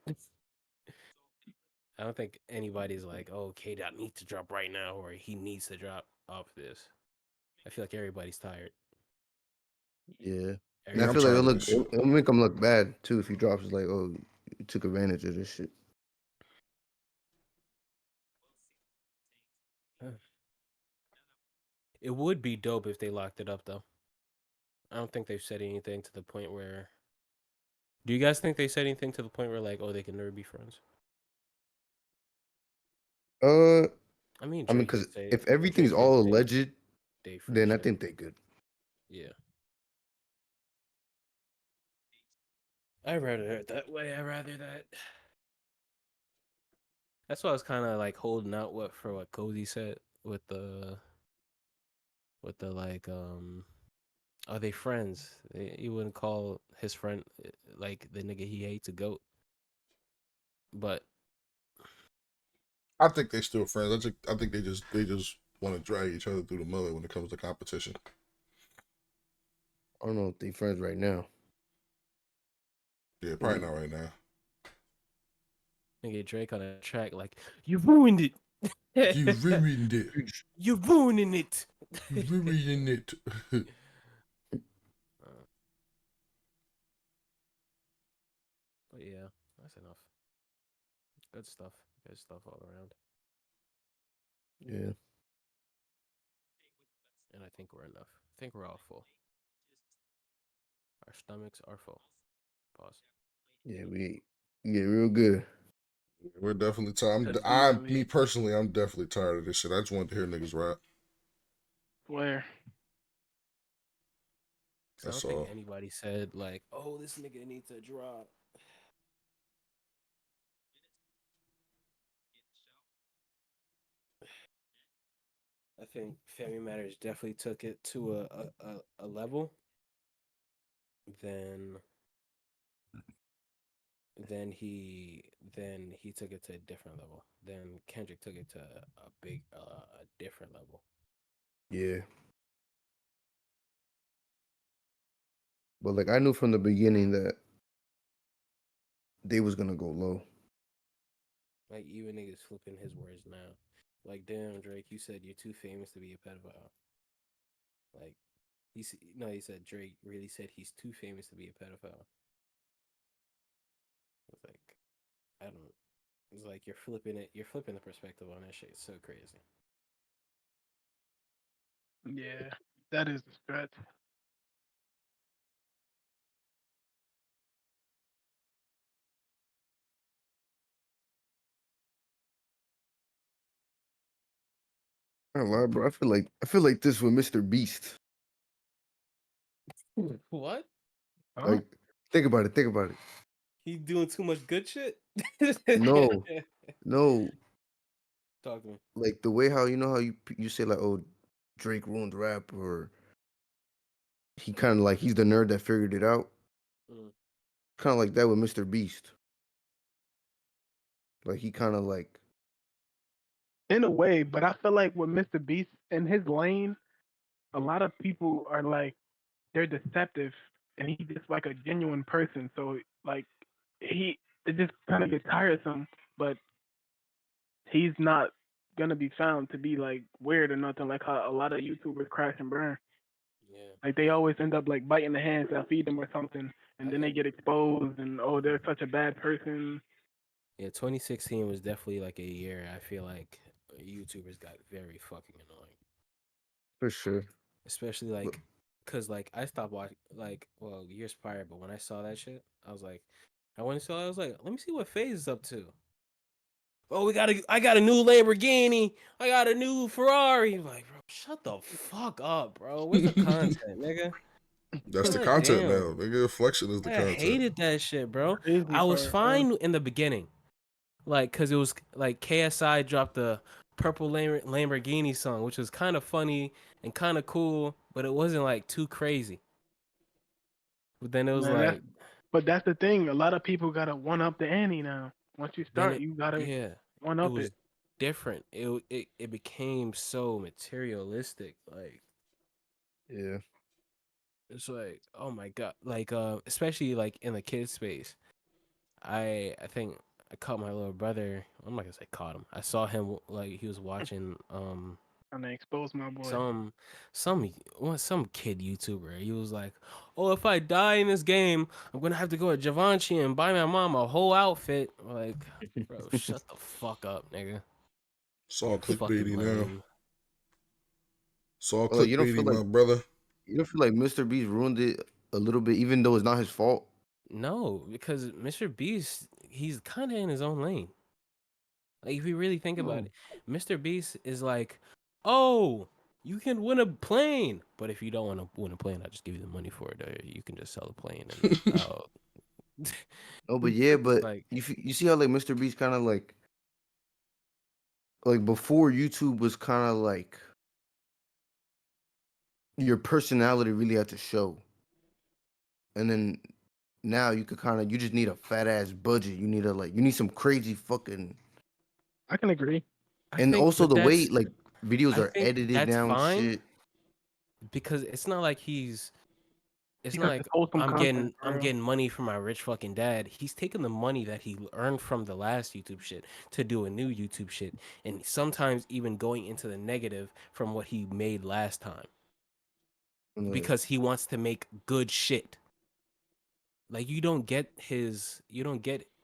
I don't think anybody's like, oh, K Dot needs to drop right now, or he needs to drop off this. I feel like everybody's tired. Yeah. And I I'm feel like tired of this shit. it'll make him look bad too if he drops like, oh, you took advantage of this shit. It would be dope if they locked it up, though. I don't think they've said anything to the point where. Do you guys think they said anything to the point where, like, oh, they can never be friends? I mean, because if Drake everything's did all say alleged, they then I friendship. think they good. Yeah. I'd rather it that way. I'd rather that. That's why I was kind of like holding out what Cozy said with the like are they friends? He wouldn't call his friend like the nigga he hates a goat. But I think they still friends. I think they just want to drag each other through the mud when it comes to competition. I don't know if they friends right now. Yeah, probably not right now. Nigga Drake on a track like, you ruined it. You ruined it. You're ruining it. You ruining it. But yeah, that's enough. Good stuff. Good stuff all around. Yeah. And I think we're enough. I think we're all full. Our stomachs are full. Pause. Yeah, we get real good. We're definitely tired. Me personally, I'm definitely tired of this shit. I just want to hear niggas rap. Where? I don't think anybody said like, "Oh, this nigga needs to drop." I think Family Matters definitely took it to a level. Then he took it to a different level. Then Kendrick took it to a different level. Yeah. But like I knew from the beginning that they was gonna go low. Like even niggas flipping his words now. Like, damn, Drake, you said you're too famous to be a pedophile. Like, he said Drake really said he's too famous to be a pedophile. It's like, I don't. It's like you're flipping it. You're flipping the perspective on that shit. It's so crazy. Yeah, that is a stretch. I don't lie, bro. I feel like this with Mr. Beast. What? Like, think about it. Think about it. He doing too much good shit? No. Talk to me. Like the way how you say like, oh, Drake ruined rap, or he kind of like he's the nerd that figured it out. Kind of like that with Mr. Beast. Like he kind of like. In a way, but I feel like with Mr. Beast in his lane, a lot of people are like they're deceptive, and he's just like a genuine person. So like it just kind of gets tiresome. But he's not gonna be found to be like weird or nothing like how a lot of YouTubers crash and burn. Yeah. Like they always end up like biting the hands that feed them or something, and then they get exposed and oh they're such a bad person. Yeah, 2016 was definitely like a year I feel like YouTubers got very fucking annoying. For sure. Especially like, cause like I stopped watching like years prior, but when I saw that shit, I was like, I went and saw. I was like, let me see what FaZe is up to. Oh, I got a new Lamborghini. I got a new Ferrari. Like, bro, shut the fuck up, bro. Where's the content, nigga? That's the God content damn. now. Nigga, flexion is the I content. hated that shit, bro. Crazy I was part, fine in the beginning, like, cause it was like KSI dropped the Purple Lamborghini song, which was kind of funny and kind of cool, but it wasn't like too crazy. But then it was man. like, But that's the thing. A lot of people gotta one up the ante now. Once you then start, you gotta one it up was it. different. It became so materialistic. Like, Yeah. it's like, oh my god, like especially like in the kid space. I think I caught my little brother. I'm not gonna say caught him. I saw him like he was watching And they expose my boy. some kid YouTuber. He was like, "Oh, if I die in this game, I'm gonna have to go to Givenchy and buy my mom a whole outfit." Like, bro, shut the fuck up, nigga. It's all Fucking clickbaity now. lame. It's all You don't feel clickbaity, like my brother. you don't feel like Mr. Beast ruined it a little bit, even though it's not his fault. No, because Mr. Beast, he's kind of in his own lane. Like, if you really think about it, Mr. Beast is like, oh, you can win a plane, but if you don't want to win a plane, I'll just give you the money for it. Or you can just sell the plane and No, but yeah, but like, you see how like Mr. Beast kind of like before YouTube was kind of like your personality really had to show, and then now you could kind of you just need a fat ass budget. You need you need some crazy fucking. I can agree. And also the way like videos I are think edited that's now and fine shit. because it's not like it's not Because it's like wholesome content, I'm bro. getting money from my rich fucking dad. He's taking the money that he earned from the last YouTube shit to do a new YouTube shit, and sometimes even going into the negative from what he made last time because he wants to make good shit. Like you don't get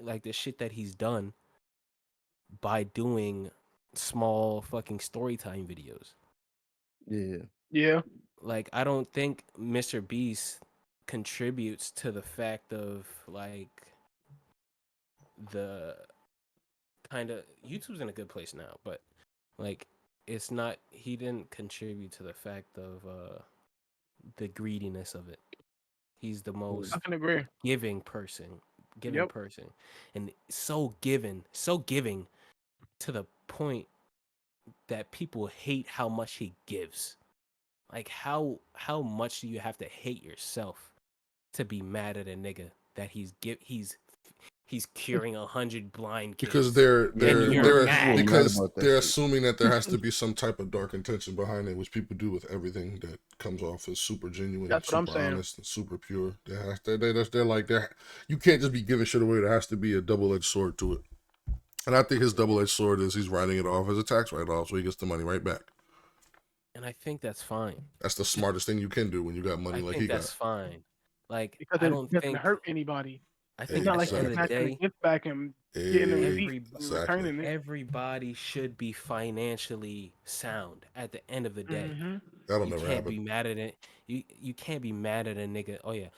like the shit that he's done by doing small fucking story time videos. Yeah. Yeah. Like I don't think Mr. Beast contributes to the fact of like the kind of YouTube's in a good place now, but like it's not he didn't contribute to the fact of the greediness of it. He's the most I can agree. giving person, and so giving to the point that people hate how much he gives. Like how much do you have to hate yourself to be mad at a nigga that he's curing 100 blind kids Because they're you're mad. because they're assuming that there has to be some type of dark intention behind it, which people do with everything that comes off as super genuine, That's what I'm super saying. honest, and super pure. They're like you can't just be giving shit away. There has to be a double-edged sword to it. And I think his double-edged sword is he's writing it off as a tax write-off, so he gets the money right back. And I think that's fine. That's the smartest thing you can do when you got money like he got. That's fine. Like because I it don't doesn't think hurt anybody. I It's think not at like the end he's of the snatching the day, gift back and getting a receipt and returning it. everybody should be financially sound at the end of the day. Mm-hmm. That'll You never can't happen. be mad at it. You can't be mad at a nigga. Oh yeah,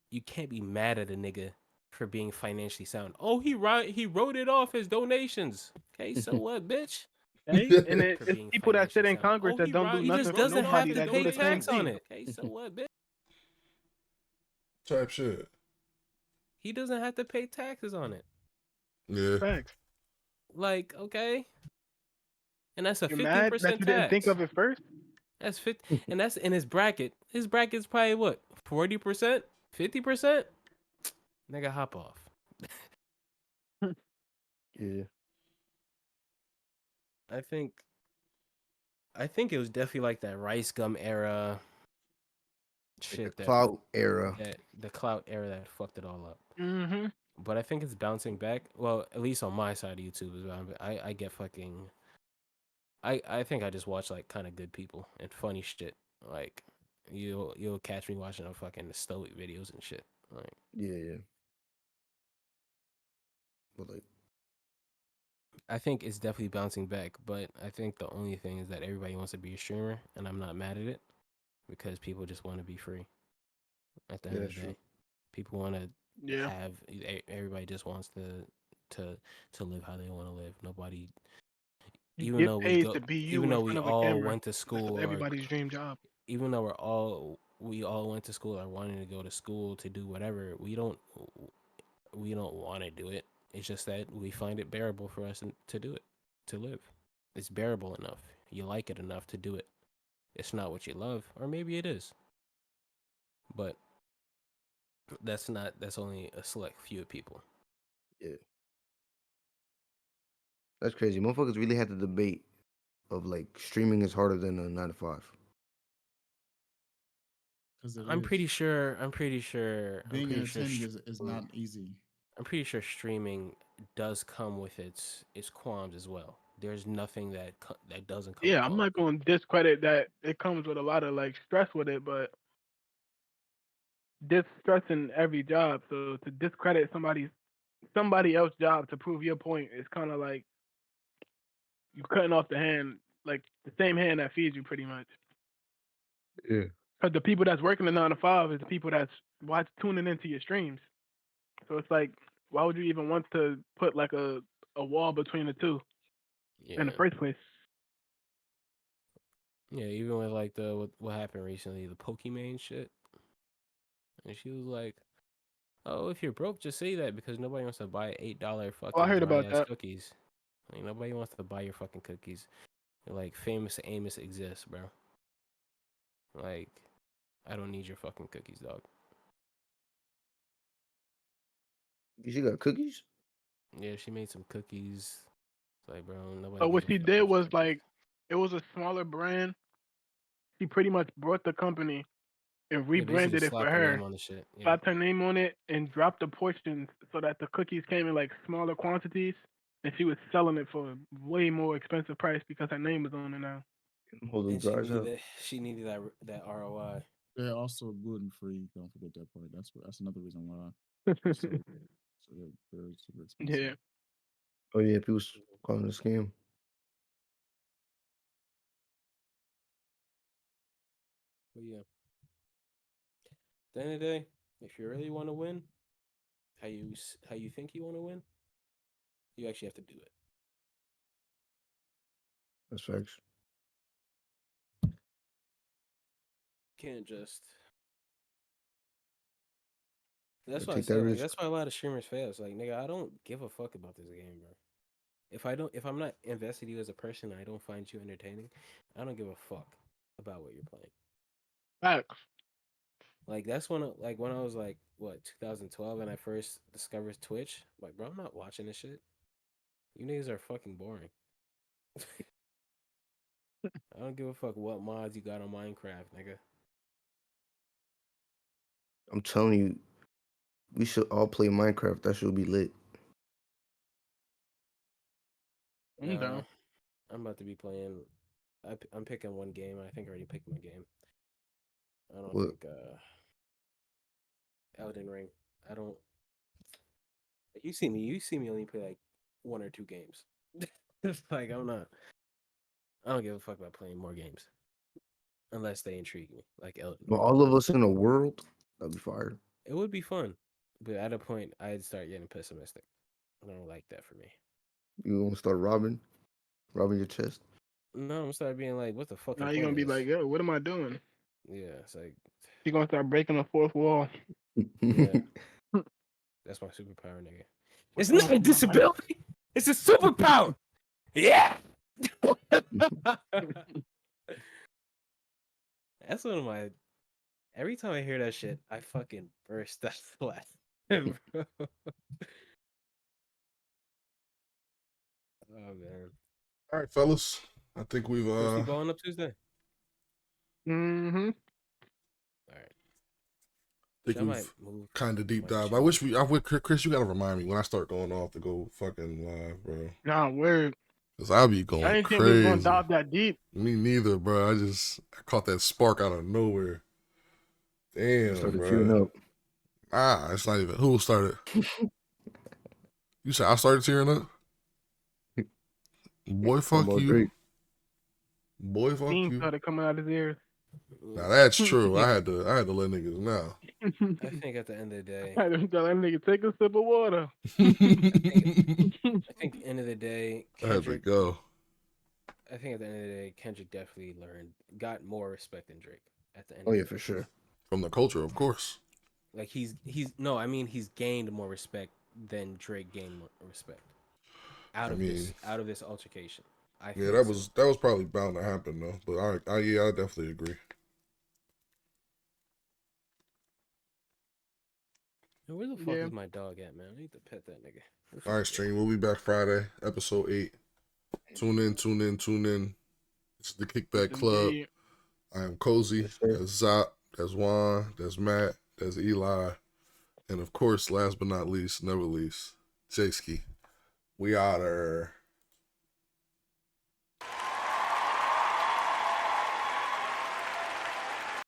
you can't be mad at a nigga for being financially sound. Oh, he wrote it off as donations. Okay, so what, bitch? Hey, and For it's being people that sit financially in sound. Congress Oh, that don't do he just nothing for doesn't have nobody to that do pay the same tax on thing. it. Okay, so what, bitch? Type shit. He doesn't have to pay taxes on it. Yeah. Thanks. Like, okay. And that's a You're mad that 15% you didn't think tax. of it first? That's 50, and that's in his bracket. His bracket's probably what, 40%, 50%. Nigga, hop off. Yeah. I think it was definitely like that Rice Gum era shit Clout era. the clout era that fucked it all up. Mm-hmm. but I think it's bouncing back. Well, at least on my side of YouTube, I get fucking. I think I just watch like kind of good people and funny shit. Like you'll catch me watching a fucking stoic videos and shit. Like yeah. But like, I think it's definitely bouncing back, but I think the only thing is that everybody wants to be a streamer, and I'm not mad at it because people just want to be free. At the end of the day, people want to have. Everybody just wants to live how they want to live. Nobody, You get paid to be you even in though front we of a all camera. went to school, That's everybody's dream job. Even though we all went to school or wanting to go to school to do whatever, we don't want to do it. It's just that we find it bearable for us to do it, to live. It's bearable enough. You like it enough to do it. It's not what you love, or maybe it is. But that's only a select few people. Yeah. That's crazy. Motherfuckers really had the debate of like streaming is harder than a 9 to 5. I'm pretty sure. Being entertained is not easy. I'm pretty sure streaming does come with its qualms as well. There's nothing that doesn't come. Yeah, I'm not going to discredit that. It comes with a lot of like stress with it, but there's stress in every job. So to discredit somebody else's job to prove your point is kind of like you cutting off the hand, like the same hand that feeds you, pretty much. Yeah. Because the people that's working the 9 to 5 is the people that's tuning into your streams. So it's like, why would you even want to put like a wall between the two in the first place? Yeah, even with like what happened recently, the Pokemon shit, and she was like, "Oh, if you're broke, just say that because nobody wants to buy $8 fucking I heard dry about ass that. cookies. Like nobody wants to buy your fucking cookies. Like famous Amos exists, bro. Like I don't need your fucking cookies, dog." She got cookies? Yeah, she made some cookies. It's like, bro, nobody. So what she did was like, it was a smaller brand. She pretty much brought the company and rebranded it for her. On the shit. Yeah. Slapped her name on it and dropped the portions so that the cookies came in like smaller quantities, and she was selling it for a way more expensive price because her name was on it now. And she needed that ROI. They're also gluten free. Don't forget that part. That's another reason why. So they're super expensive. Yeah. Oh yeah, people calling it a scam. But yeah. At the end of the day, if you really want to win, how you think you want to win, you actually have to do it. That's facts. Can't just. That's why I said. Like, that's why a lot of streamers fail. It's like, nigga, I don't give a fuck about this game, bro. If I'm not invested in you as a person, and I don't find you entertaining, I don't give a fuck about what you're playing. Facts. Like that's when I was like, what, 2012, and I first discovered Twitch. Like, bro, I'm not watching this shit. You niggas are fucking boring. I don't give a fuck what mods you got on Minecraft, nigga. I'm telling you, we should all play Minecraft. That should be lit. I'm down. I'm about to be playing. I'm picking one game. I think I already picked my game. I don't think Elden Ring. I don't. You see me only play like 1 or 2 games. It's like I'm not. I don't give a fuck about playing more games unless they intrigue me, like Elden Ring. But all of us in a world, that'd be fire. It would be fun, but at a point, I'd start getting pessimistic. I don't like that for me. You gonna start robbing your chest? No, I'm gonna start being like, what the fuck? Now you're gonna be like, yo, what am I doing? Yeah, it's like you're gonna start breaking the fourth wall. Yeah, that's my superpower, nigga. It's not a disability. It's a superpower. Yeah. That's one of my. Every time I hear that shit, I fucking burst out laughing, bro. Oh man. All right, fellas. I think we've going up Tuesday. Mm-hmm. All right. think we've kind of deep dive. I wish Chris, you gotta remind me when I start going off to go fucking live, bro. Nah, word. Cause I'll be going I didn't crazy. think we was gonna dive that deep. Me neither, bro. I caught that spark out of nowhere. Damn, started bro. tearing up. It's not even who started. You said I started tearing up. Boy, fuck you. Drake. Boy, fuck Steam you. started coming out his ears. Now that's true. I had to let niggas know. I think at the end of the day, I had to tell that nigga take a sip of water. I think end of the day, Kendrick. I think at the end of the day, Kendrick definitely got more respect than Drake. At the end. Oh yeah, for sure. From the culture, of course. Like he's gained more respect than Drake gained more respect out of this altercation. That was probably bound to happen though. But I definitely agree. Where the fuck is my dog at, man? I need to pet that nigga. All right, stream. We'll be back Friday, episode 8. Tune in. It's the Kickback Club. I am Cozy. That's Zop. That's Juan. That's Matt. That's Eli. And of course, last but not least, never least, Jay-Z. We out there.